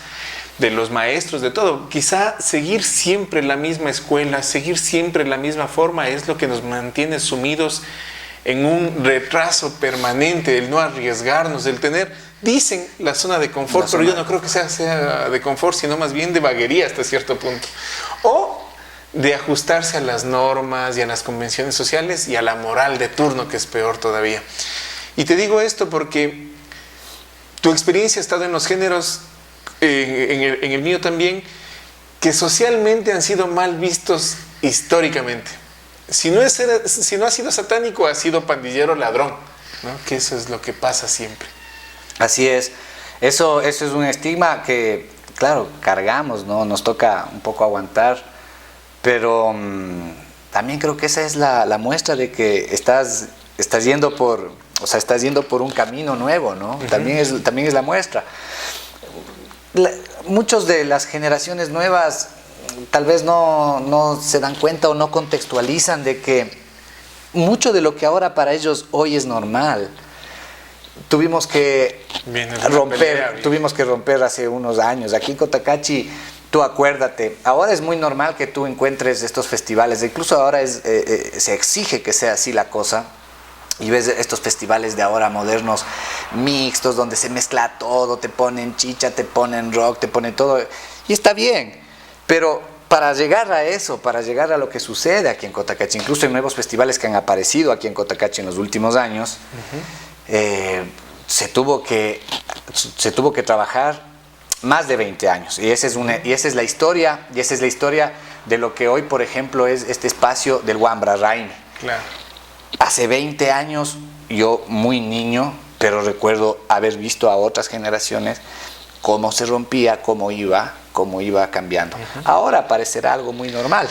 de los maestros, de todo. Quizá seguir siempre la misma escuela, seguir siempre la misma forma es lo que nos mantiene sumidos en un retraso permanente, el no arriesgarnos, el tener... Dicen la zona de confort, pero yo no creo que sea de confort, sino más bien de vaguería hasta cierto punto. O de ajustarse a las normas y a las convenciones sociales y a la moral de turno, que es peor todavía. Y te digo esto porque tu experiencia ha estado en los géneros, en el mío también, que socialmente han sido mal vistos históricamente. Si no ha sido satánico, ha sido pandillero, ladrón, ¿no? Que eso es lo que pasa siempre. Así es, eso es un estigma que, claro, cargamos, ¿no? Nos toca un poco aguantar, pero también creo que esa es la muestra de que estás yendo por un camino nuevo, ¿no? Uh-huh. También es la muestra. Muchos de las generaciones nuevas tal vez no se dan cuenta o no contextualizan de que mucho de lo que ahora para ellos hoy es normal, tuvimos que romper hace unos años. Aquí en Cotacachi, tú acuérdate, ahora es muy normal que tú encuentres estos festivales, incluso ahora se exige que sea así la cosa, y ves estos festivales de ahora modernos, mixtos, donde se mezcla todo, te ponen chicha, te ponen rock, te ponen todo, y está bien, pero para llegar a eso, para llegar a lo que sucede aquí en Cotacachi, incluso en nuevos festivales que han aparecido aquí en Cotacachi en los últimos años, se tuvo que trabajar más de 20 años y esa es la historia de lo que hoy, por ejemplo, es este espacio del Wambra Raimi. Claro. Hace 20 años, yo muy niño, pero recuerdo haber visto a otras generaciones cómo se rompía, cómo iba cambiando. Uh-huh. Ahora parecerá algo muy normal.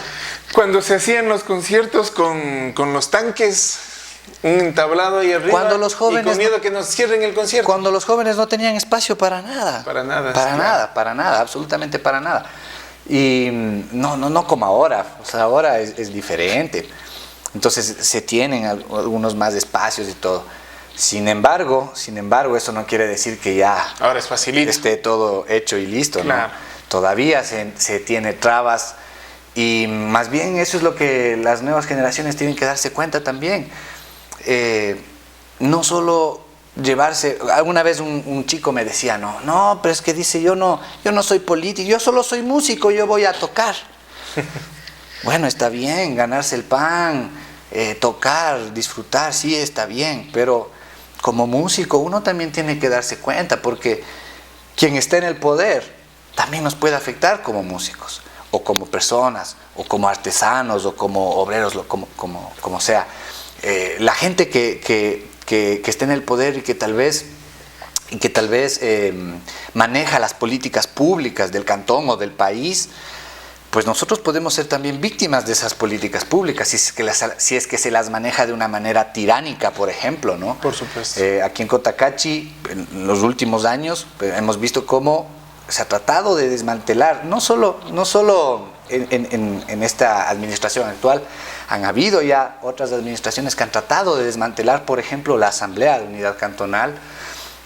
Cuando se hacían los conciertos con los tanques, un entablado ahí arriba, cuando los jóvenes, y con miedo que nos cierren el concierto. Cuando los jóvenes no tenían espacio para nada. Para nada, absolutamente para nada. Y no como ahora. O sea, ahora es diferente. Entonces se tienen algunos más espacios y todo. Sin embargo, eso no quiere decir que ya ahora es facilito, esté todo hecho y listo, claro. ¿no? Todavía se tiene trabas y más bien eso es lo que las nuevas generaciones tienen que darse cuenta también. No solo llevarse. Alguna vez un chico me decía, no, pero es que dice, yo no soy político, yo solo soy músico, yo voy a tocar. Bueno, está bien, ganarse el pan, tocar, disfrutar, sí, está bien, pero como músico uno también tiene que darse cuenta, porque quien está en el poder también nos puede afectar como músicos, o como personas, o como artesanos, o como obreros, como sea. La gente que esté en el poder y que tal vez maneja las políticas públicas del cantón o del país, pues nosotros podemos ser también víctimas de esas políticas públicas si es que se las maneja de una manera tiránica, por ejemplo, ¿no? Por supuesto. Aquí en Cotacachi, en los últimos años, hemos visto cómo se ha tratado de desmantelar, no solo en esta administración actual, han habido ya otras administraciones que han tratado de desmantelar, por ejemplo, la Asamblea de Unidad Cantonal,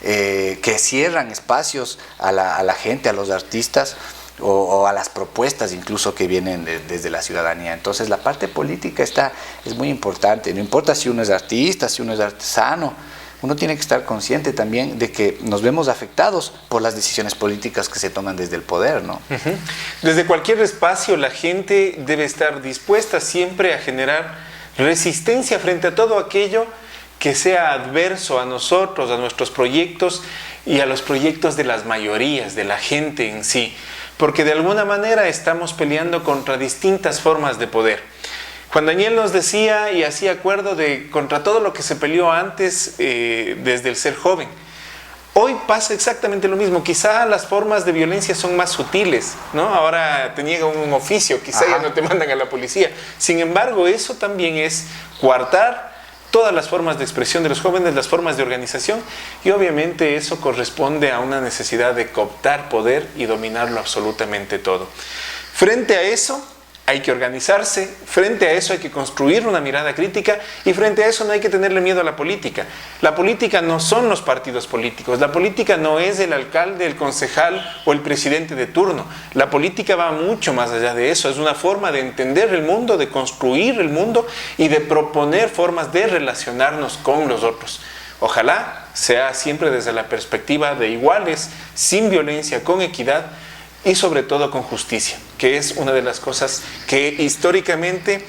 que cierran espacios a la gente, a los artistas, o a las propuestas incluso que vienen desde la ciudadanía. Entonces la parte política es muy importante, no importa si uno es artista, si uno es artesano, uno tiene que estar consciente también de que nos vemos afectados por las decisiones políticas que se toman desde el poder, ¿no? Uh-huh. Desde cualquier espacio la gente debe estar dispuesta siempre a generar resistencia frente a todo aquello que sea adverso a nosotros, a nuestros proyectos y a los proyectos de las mayorías, de la gente en sí. Porque de alguna manera estamos peleando contra distintas formas de poder. Juan Daniel nos decía y hacía acuerdo contra todo lo que se peleó antes desde el ser joven. Hoy pasa exactamente lo mismo. Quizá las formas de violencia son más sutiles, ¿no? Ahora te niegan un oficio, quizá ya no te mandan a la policía. Sin embargo, eso también es coartar todas las formas de expresión de los jóvenes, las formas de organización, y obviamente eso corresponde a una necesidad de cooptar poder y dominarlo absolutamente todo. Frente a eso hay que organizarse, frente a eso hay que construir una mirada crítica, y frente a eso no hay que tenerle miedo a la política. La política no son los partidos políticos, la política no es el alcalde, el concejal o el presidente de turno. La política va mucho más allá de eso, es una forma de entender el mundo, de construir el mundo y de proponer formas de relacionarnos con los otros. Ojalá sea siempre desde la perspectiva de iguales, sin violencia, con equidad, y sobre todo con justicia, que es una de las cosas que históricamente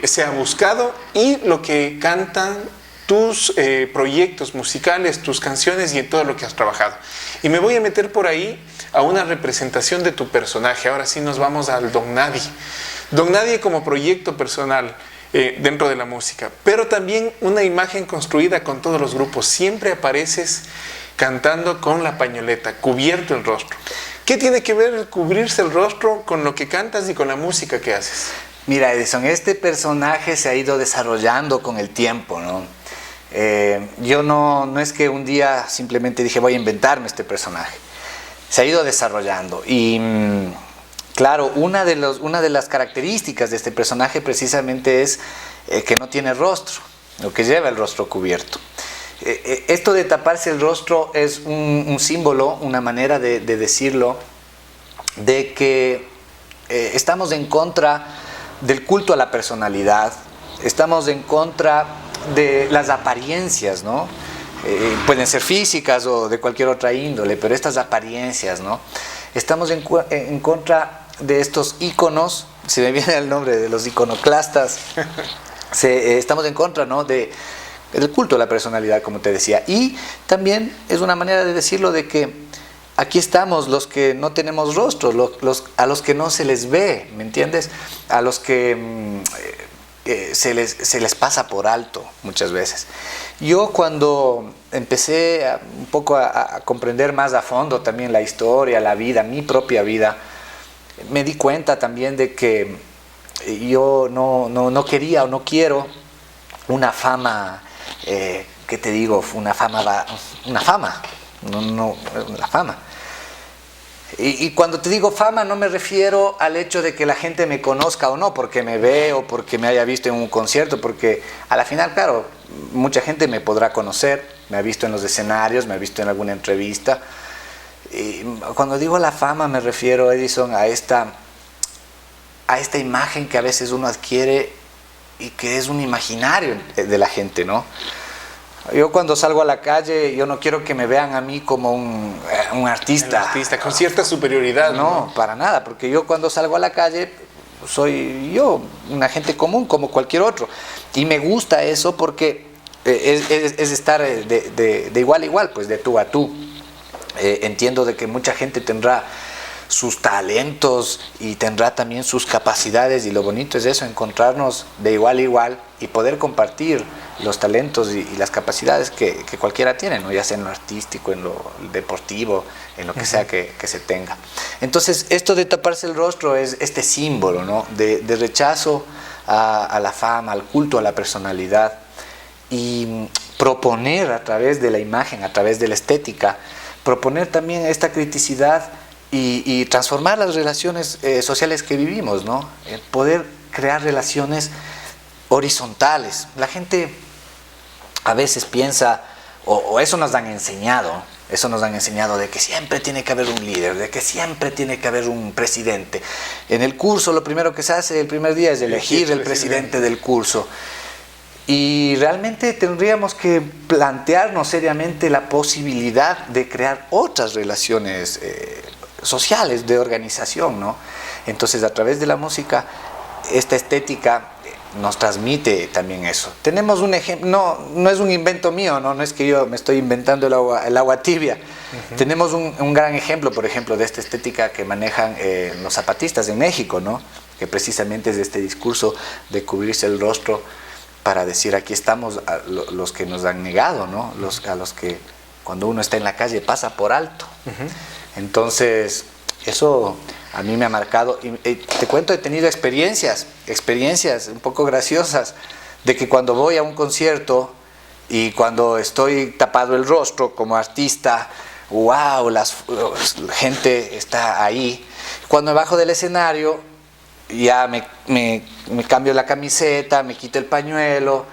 se ha buscado, y lo que cantan tus proyectos musicales, tus canciones y en todo lo que has trabajado. Y me voy a meter por ahí a una representación de tu personaje. Ahora sí nos vamos al Don Nadie. Don Nadie como proyecto personal dentro de la música, pero también una imagen construida con todos los grupos. Siempre apareces cantando con la pañoleta, cubierto el rostro. ¿Qué tiene que ver el cubrirse el rostro con lo que cantas y con la música que haces? Mira, Edison, este personaje se ha ido desarrollando con el tiempo, ¿no? Yo no es que un día simplemente dije voy a inventarme este personaje. Se ha ido desarrollando y claro, una de las características de este personaje precisamente es que no tiene rostro, o que lleva el rostro cubierto. Esto de taparse el rostro es un símbolo, una manera de decirlo, de que estamos en contra del culto a la personalidad, estamos en contra de las apariencias, ¿no? Pueden ser físicas o de cualquier otra índole, pero estas apariencias, ¿no? Estamos en contra de estos íconos, se me viene el nombre de los iconoclastas, estamos en contra, ¿no?, del culto a la personalidad, como te decía. Y también es una manera de decirlo de que aquí estamos los que no tenemos rostro, a los que no se les ve, ¿me entiendes? A los que se les pasa por alto muchas veces. Yo cuando empecé un poco a comprender más a fondo también la historia, la vida, mi propia vida, me di cuenta también de que yo no quería o no quiero una fama, ¿qué te digo? Una fama. Y cuando te digo fama no me refiero al hecho de que la gente me conozca o no, porque me ve o porque me haya visto en un concierto, porque a la final, claro, mucha gente me podrá conocer, me ha visto en los escenarios, me ha visto en alguna entrevista. Y cuando digo la fama me refiero, Edison, a esta imagen que a veces uno adquiere y que es un imaginario de la gente, ¿no? Yo cuando salgo a la calle, yo no quiero que me vean a mí como un artista. El artista, con cierta superioridad. No, para nada, porque yo cuando salgo a la calle soy yo, una gente común como cualquier otro. Y me gusta eso porque es estar de igual a igual, pues de tú a tú. Entiendo de que mucha gente tendrá sus talentos y tendrá también sus capacidades, y lo bonito es eso, encontrarnos de igual a igual y poder compartir los talentos y las capacidades que cualquiera tiene, ¿no? Ya sea en lo artístico, en lo deportivo, en lo que sea que se tenga. Entonces, esto de taparse el rostro es este símbolo, ¿no? de rechazo a la fama, al culto a la personalidad, y proponer a través de la imagen, a través de la estética, proponer también esta criticidad y transformar las relaciones sociales que vivimos, ¿no? Poder crear relaciones horizontales. La gente a veces piensa, o eso nos han enseñado de que siempre tiene que haber un líder, de que siempre tiene que haber un presidente. En el curso lo primero que se hace el primer día es elegir el presidente del curso. Y realmente tendríamos que plantearnos seriamente la posibilidad de crear otras relaciones sociales, de organización, ¿no? Entonces, a través de la música, esta estética nos transmite también eso. Tenemos un ejemplo, no es un invento mío, no es que yo me estoy inventando el agua tibia. Tenemos un gran ejemplo, por ejemplo, de esta estética que manejan los zapatistas en México, ¿no? Que precisamente es de este discurso de cubrirse el rostro para decir, aquí estamos los que nos han negado, ¿no? A los que cuando uno está en la calle pasa por alto. Entonces, eso a mí me ha marcado. Y te cuento, he tenido experiencias un poco graciosas, de que cuando voy a un concierto y cuando estoy tapado el rostro como artista, wow, la gente está ahí. Cuando me bajo del escenario, ya me cambio la camiseta, me quito el pañuelo,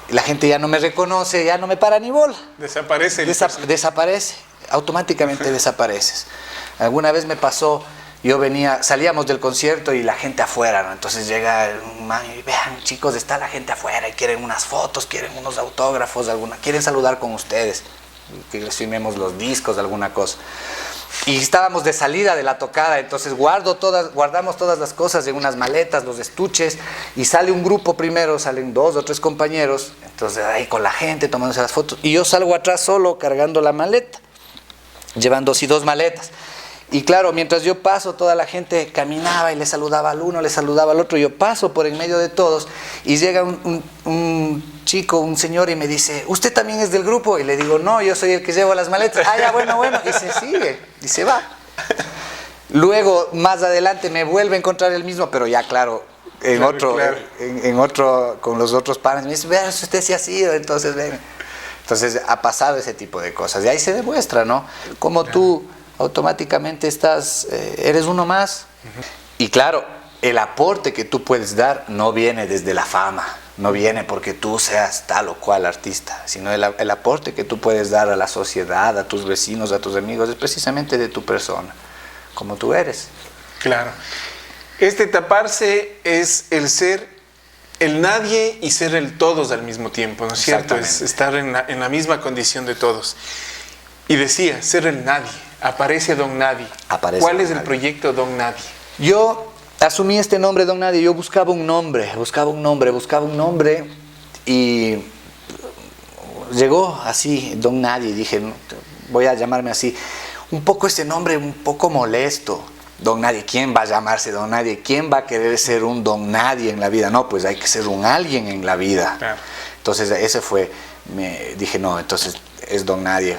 la gente ya no me reconoce, ya no me para ni bola. Desaparece. Desaparece, automáticamente desapareces. Alguna vez me pasó, salíamos del concierto y la gente afuera, ¿no? Entonces llega un man y vean, chicos, está la gente afuera y quieren unas fotos, quieren unos autógrafos, quieren saludar con ustedes, que les firmemos los discos, alguna cosa. Y estábamos de salida de la tocada, entonces guardamos todas las cosas en unas maletas, los estuches, y sale un grupo primero, salen 2 o 3 compañeros, entonces ahí con la gente tomándose las fotos, y yo salgo atrás solo cargando la maleta, llevando así 2 maletas. Y claro, mientras yo paso, toda la gente caminaba y le saludaba al uno, le saludaba al otro. Yo paso por en medio de todos y llega un chico, un señor, y me dice, ¿usted también es del grupo? Y le digo, no, yo soy el que llevo las maletas. Ah, ya, bueno, y se sigue, y se va. Luego, más adelante, me vuelve a encontrar el mismo, pero ya, claro, en otro, con los otros panes. Me dice, vean, usted sí ha sido, entonces, ven. Entonces, ha pasado ese tipo de cosas. Y ahí se demuestra, ¿no? Como tú automáticamente eres uno más. Y claro, el aporte que tú puedes dar no viene desde la fama, no viene porque tú seas tal o cual artista, sino el aporte que tú puedes dar a la sociedad, a tus vecinos, a tus amigos, es precisamente de tu persona, como tú eres. Claro. Este taparse es el ser el nadie y ser el todos al mismo tiempo, ¿no es cierto? Es estar en la misma condición de todos. Y decía, ser el nadie. Aparece Don Nadie. ¿Cuál es el proyecto Don Nadie? Yo asumí este nombre, Don Nadie. Yo buscaba un nombre y llegó así, Don Nadie. Dije, voy a llamarme así. Un poco este nombre, un poco molesto. Don Nadie, ¿quién va a llamarse Don Nadie? ¿Quién va a querer ser un Don Nadie en la vida? No, pues hay que ser un alguien en la vida. Claro. Entonces ese fue, dije, no, entonces es Don Nadie.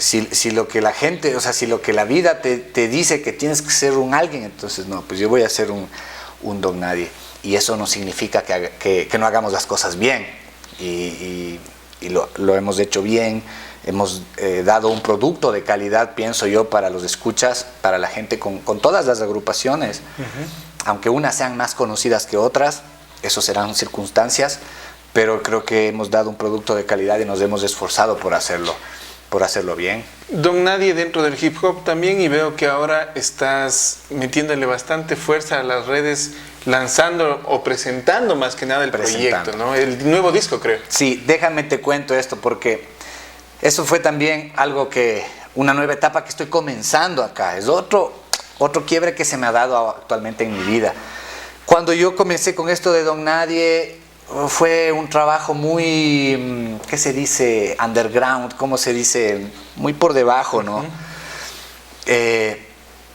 Si lo que la gente, o sea, si lo que la vida te dice que tienes que ser un alguien, entonces no, pues yo voy a ser un Don Nadie. Y eso no significa que no hagamos las cosas bien. Y lo hemos hecho bien, hemos dado un producto de calidad, pienso yo, para los escuchas, para la gente con todas las agrupaciones. Aunque unas sean más conocidas que otras, eso serán circunstancias, pero creo que hemos dado un producto de calidad y nos hemos esforzado por hacerlo bien. Don Nadie dentro del hip hop también, y veo que ahora estás metiéndole bastante fuerza a las redes lanzando o presentando más que nada el proyecto, ¿no? El nuevo disco, creo. Sí, déjame te cuento esto porque eso fue también algo una nueva etapa que estoy comenzando acá. Es otro quiebre que se me ha dado actualmente en mi vida. Cuando yo comencé con esto de Don Nadie, fue un trabajo muy, ¿qué se dice? Underground, ¿cómo se dice? Muy por debajo, ¿no?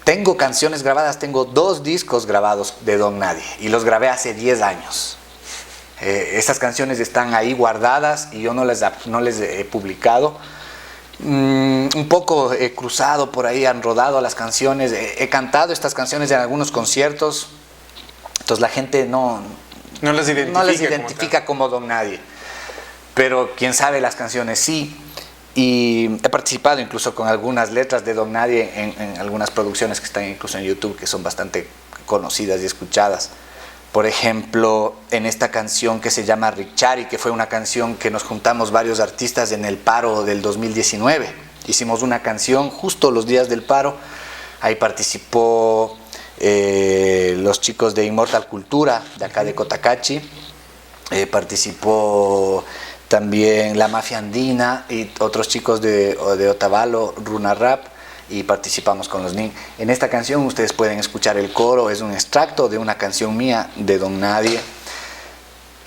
Tengo canciones grabadas, tengo 2 discos grabados de Don Nadie y los grabé hace 10 años. Esas canciones están ahí guardadas y yo no les he publicado. Un poco he cruzado por ahí, han rodado las canciones, he cantado estas canciones en algunos conciertos, entonces la gente no las identifica como Don Nadie, pero quien sabe las canciones sí, y he participado incluso con algunas letras de Don Nadie en algunas producciones que están incluso en YouTube, que son bastante conocidas y escuchadas. Por ejemplo, en esta canción que se llama Richari, que fue una canción que nos juntamos varios artistas en el paro del 2019. Hicimos una canción justo los días del paro. Ahí participó los chicos de Immortal Cultura, de acá de Cotacachi. Participó también La Mafia Andina y otros chicos de Otavalo, Runa Rap. Y participamos con los NIN. En esta canción ustedes pueden escuchar el coro, es un extracto de una canción mía de Don Nadie.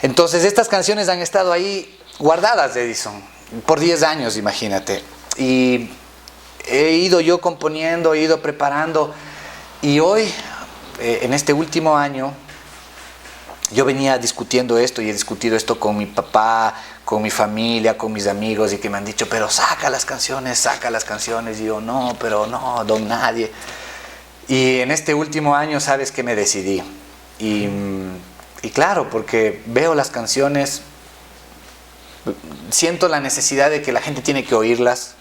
Entonces estas canciones han estado ahí guardadas, Edison, por 10 años, imagínate. Y he ido yo componiendo, he ido preparando. Y hoy, en este último año, yo venía discutiendo esto y he discutido esto con mi papá, con mi familia, con mis amigos, y que me han dicho, pero saca las canciones, y yo, no, pero no, Don Nadie. Y en este último año, ¿sabes qué? Me decidí. Y claro, porque veo las canciones, siento la necesidad de que la gente tiene que oírlas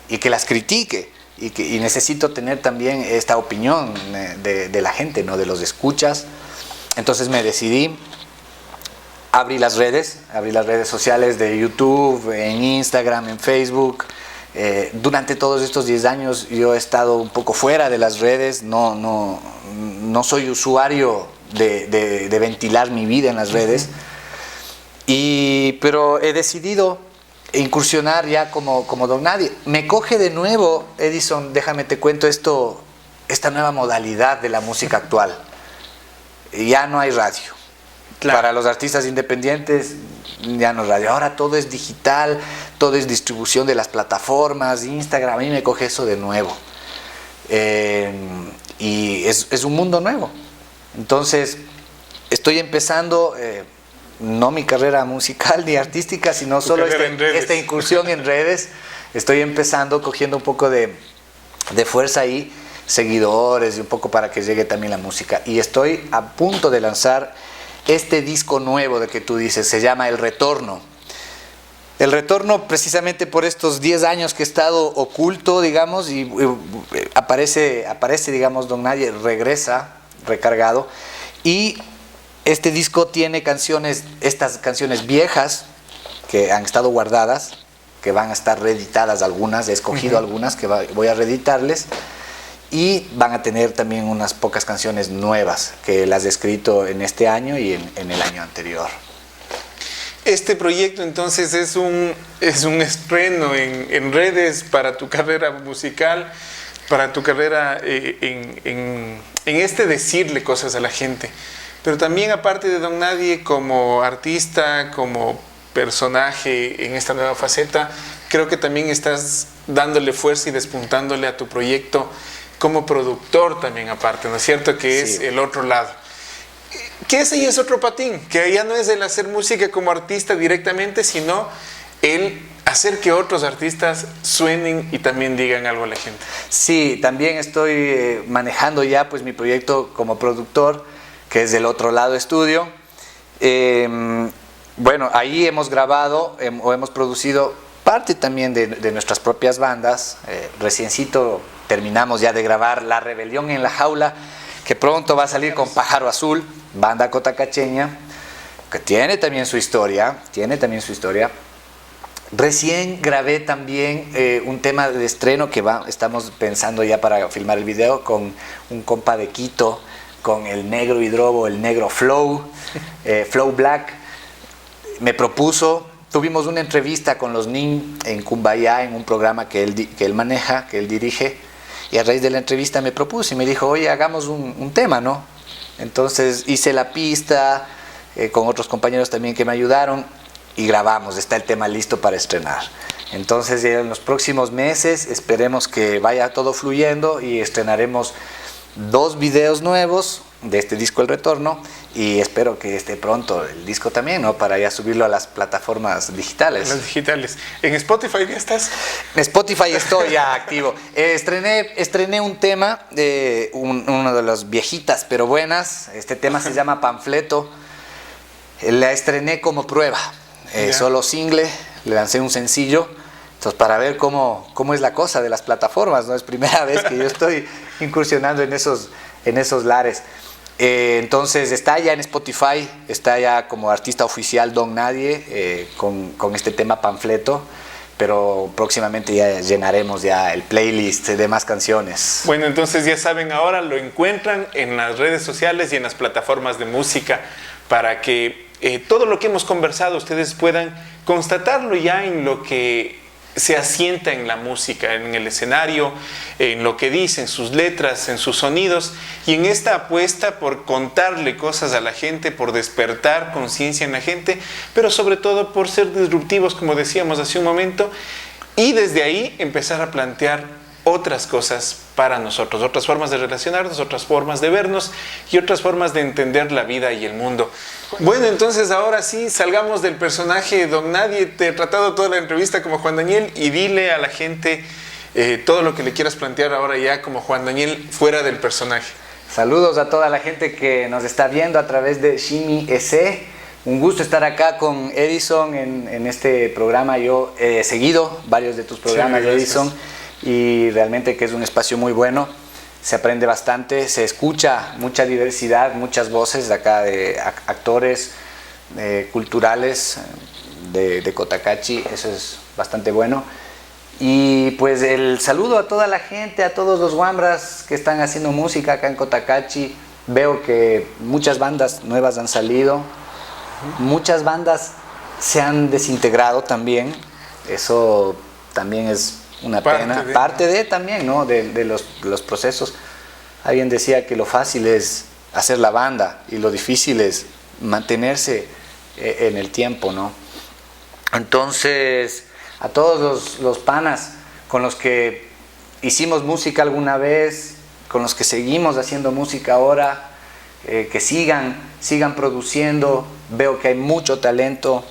y que las critique, y necesito tener también esta opinión de la gente, ¿no? De los escuchas. Entonces me decidí. Abrí las redes sociales de YouTube, en Instagram, en Facebook. Durante todos estos 10 años yo he estado un poco fuera de las redes, no soy usuario de ventilar mi vida en las redes, pero he decidido incursionar ya como Don Nadie. Me coge de nuevo, Edison, déjame te cuento esta nueva modalidad de la música actual. Ya no hay radio. Claro. Para los artistas independientes ya no radio, ahora todo es digital, todo es distribución de las plataformas, Instagram, a mí me coge eso de nuevo. Y es un mundo nuevo. Entonces estoy empezando, no mi carrera musical ni artística, sino solo esta incursión en redes. Estoy empezando, cogiendo un poco de fuerza ahí, seguidores y un poco para que llegue también la música. Y estoy a punto de lanzar este disco nuevo de que tú dices, se llama El Retorno. El Retorno precisamente por estos 10 años que he estado oculto, digamos, y aparece, digamos, Don Nadie, regresa recargado. Y este disco tiene estas canciones viejas que han estado guardadas, que van a estar reeditadas algunas, he escogido algunas que voy a reeditarles. Y van a tener también unas pocas canciones nuevas que las he escrito en este año y en el año anterior. Este proyecto entonces es un estreno en redes para tu carrera musical, para tu carrera en decirle cosas a la gente. Pero también aparte de Don Nadie, como artista, como personaje en esta nueva faceta, creo que también estás dándole fuerza y despuntándole a tu proyecto como productor también aparte, ¿no es cierto? Que es el otro lado. Que ese ya es otro patín, que ya no es el hacer música como artista directamente, sino el hacer que otros artistas suenen y también digan algo a la gente. Sí, también estoy manejando ya pues mi proyecto como productor, que es del Otro Lado Estudio. Bueno, ahí hemos grabado o hemos producido parte también de nuestras propias bandas. Reciencito terminamos ya de grabar La Rebelión en la Jaula, que pronto va a salir con Pájaro Azul, banda cotacacheña, que tiene también su historia. Recién grabé también un tema de estreno que estamos pensando ya para filmar el video con un compa de Quito, con el negro Hidrobo, el negro Flow, Flow Black, me propuso, tuvimos una entrevista con los NIN en Cumbayá, en un programa que él maneja, que él dirige, y a raíz de la entrevista me propuso y me dijo, oye, hagamos un tema, ¿no? Entonces hice la pista con otros compañeros también que me ayudaron y grabamos, está el tema listo para estrenar. Entonces en los próximos meses esperemos que vaya todo fluyendo y estrenaremos 2 videos nuevos de este disco El Retorno, y espero que esté pronto el disco también, ¿no? Para ya subirlo a las plataformas digitales. Las digitales. ¿En Spotify ya estás? En Spotify estoy ya activo. Estrené un tema, uno de las viejitas pero buenas. Este tema se llama Panfleto. La estrené como prueba, solo single, le lancé un sencillo. Entonces, para ver cómo es la cosa de las plataformas, ¿no? Es primera vez que yo estoy incursionando en esos lares. Entonces está ya en Spotify, está ya como artista oficial Don Nadie, con este tema Panfleto, pero próximamente ya llenaremos ya el playlist de más canciones. Bueno, entonces ya saben, ahora lo encuentran en las redes sociales y en las plataformas de música para que todo lo que hemos conversado ustedes puedan constatarlo ya en lo que se asienta en la música, en el escenario, en lo que dicen, sus letras, en sus sonidos, y en esta apuesta por contarle cosas a la gente, por despertar conciencia en la gente, pero sobre todo por ser disruptivos, como decíamos hace un momento, y desde ahí empezar a plantear otras cosas para nosotros, otras formas de relacionarnos, otras formas de vernos y otras formas de entender la vida y el mundo. Bueno, entonces ahora sí, salgamos del personaje Don Nadie. Te he tratado toda la entrevista como Juan Daniel, y dile a la gente todo lo que le quieras plantear ahora ya como Juan Daniel fuera del personaje. Saludos a toda la gente que nos está viendo a través de Shimi EC. Un gusto estar acá con Edison en este programa. Yo he seguido varios de tus programas, sí, Edison, y realmente que es un espacio muy bueno. Se aprende bastante, se escucha mucha diversidad, muchas voces de acá, de actores culturales de Cotacachi. Eso es bastante bueno. Y pues el saludo a toda la gente, a todos los wambras que están haciendo música acá en Cotacachi. Veo que muchas bandas nuevas han salido, muchas bandas se han desintegrado también. Eso también es una pena, parte de también, ¿no? de los procesos. Alguien decía que lo fácil es hacer la banda y lo difícil es mantenerse en el tiempo, ¿no? Entonces, a todos los panas con los que hicimos música alguna vez, con los que seguimos haciendo música ahora, que sigan produciendo. Veo que hay mucho talento.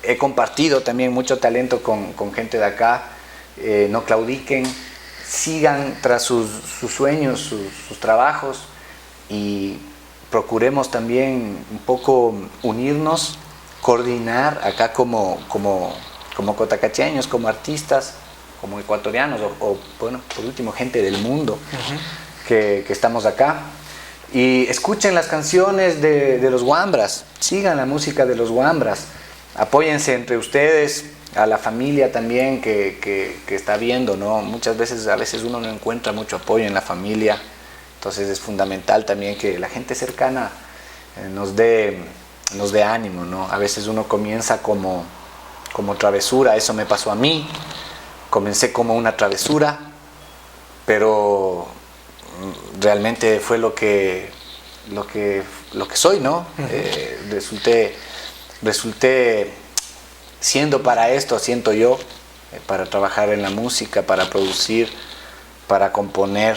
He compartido también mucho talento con gente de acá. No claudiquen, sigan tras sus sueños, sus trabajos, y procuremos también un poco unirnos, coordinar acá como cotacacheños, como artistas, como ecuatorianos o bueno, por último, gente del mundo que estamos acá. Y escuchen las canciones de los wambras, sigan la música de los wambras, apóyense entre ustedes, a la familia también que está viendo, ¿no? Muchas veces, a veces uno no encuentra mucho apoyo en la familia, entonces es fundamental también que la gente cercana nos dé ánimo, ¿no? A veces uno comienza como travesura, eso me pasó a mí, comencé como una travesura, pero realmente fue lo que soy, ¿no? Resulté siendo para esto, siento yo, para trabajar en la música, para producir, para componer.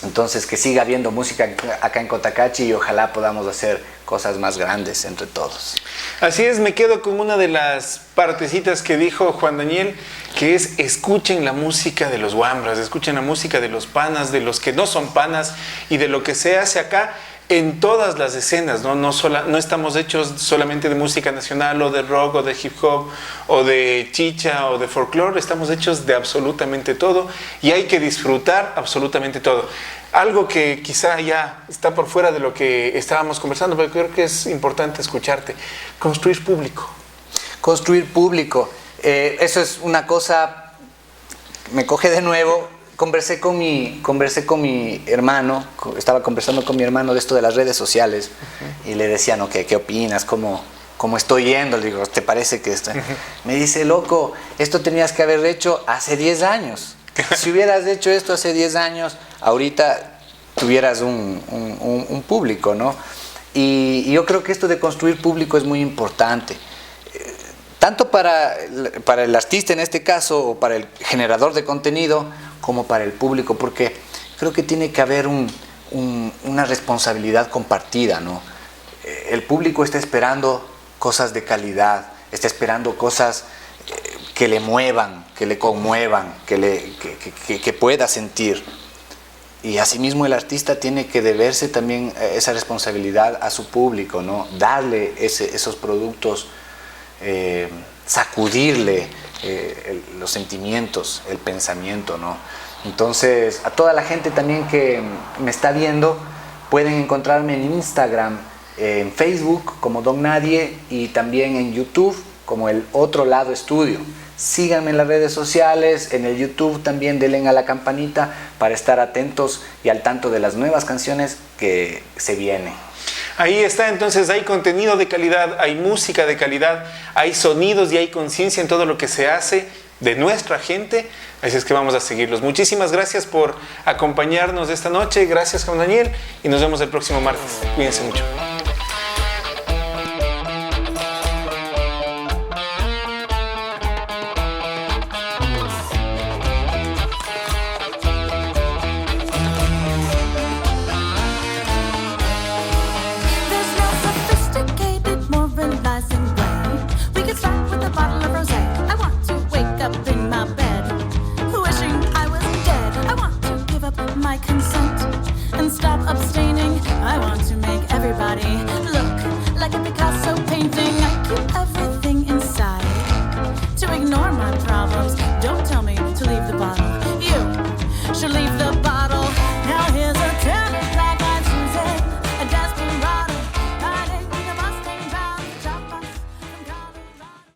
Entonces, que siga habiendo música acá en Cotacachi y ojalá podamos hacer cosas más grandes entre todos. Así es, me quedo con una de las partecitas que dijo Juan Daniel, que es: escuchen la música de los wambras, escuchen la música de los panas, de los que no son panas y de lo que se hace acá en todas las escenas, ¿no? No estamos hechos solamente de música nacional o de rock o de hip hop o de chicha o de folclore, estamos hechos de absolutamente todo y hay que disfrutar absolutamente todo. Algo que quizá ya está por fuera de lo que estábamos conversando, pero creo que es importante escucharte: construir público. Construir público, eso es una cosa, me coge de nuevo. conversé con mi hermano, estaba conversando con mi hermano de esto de las redes sociales, y le decía, ¿no? ¿Qué opinas? ¿Cómo estoy yendo? Le digo, ¿te parece que esto? Me dice, loco, esto tenías que haber hecho hace 10 años. Si hubieras hecho esto hace 10 años, ahorita tuvieras un público, ¿no? Y yo creo que esto de construir público es muy importante. Tanto para el artista en este caso, o para el generador de contenido, como para el público, porque creo que tiene que haber una responsabilidad compartida, ¿no? El público está esperando cosas de calidad, está esperando cosas que le muevan, que le conmuevan, que pueda sentir. Y asimismo el artista tiene que deberse también esa responsabilidad a su público, ¿no? Darle esos productos, sacudirle los sentimientos, el pensamiento, ¿no? Entonces, a toda la gente también que me está viendo, pueden encontrarme en Instagram, en Facebook como Don Nadie, y también en YouTube como El Otro Lado Estudio. Síganme en las redes sociales, en el YouTube también denle a la campanita para estar atentos y al tanto de las nuevas canciones que se vienen. Ahí está, entonces hay contenido de calidad, hay música de calidad, hay sonidos y hay conciencia en todo lo que se hace de nuestra gente, así es que vamos a seguirlos. Muchísimas gracias por acompañarnos esta noche, gracias Juan Daniel, y nos vemos el próximo martes. Cuídense mucho.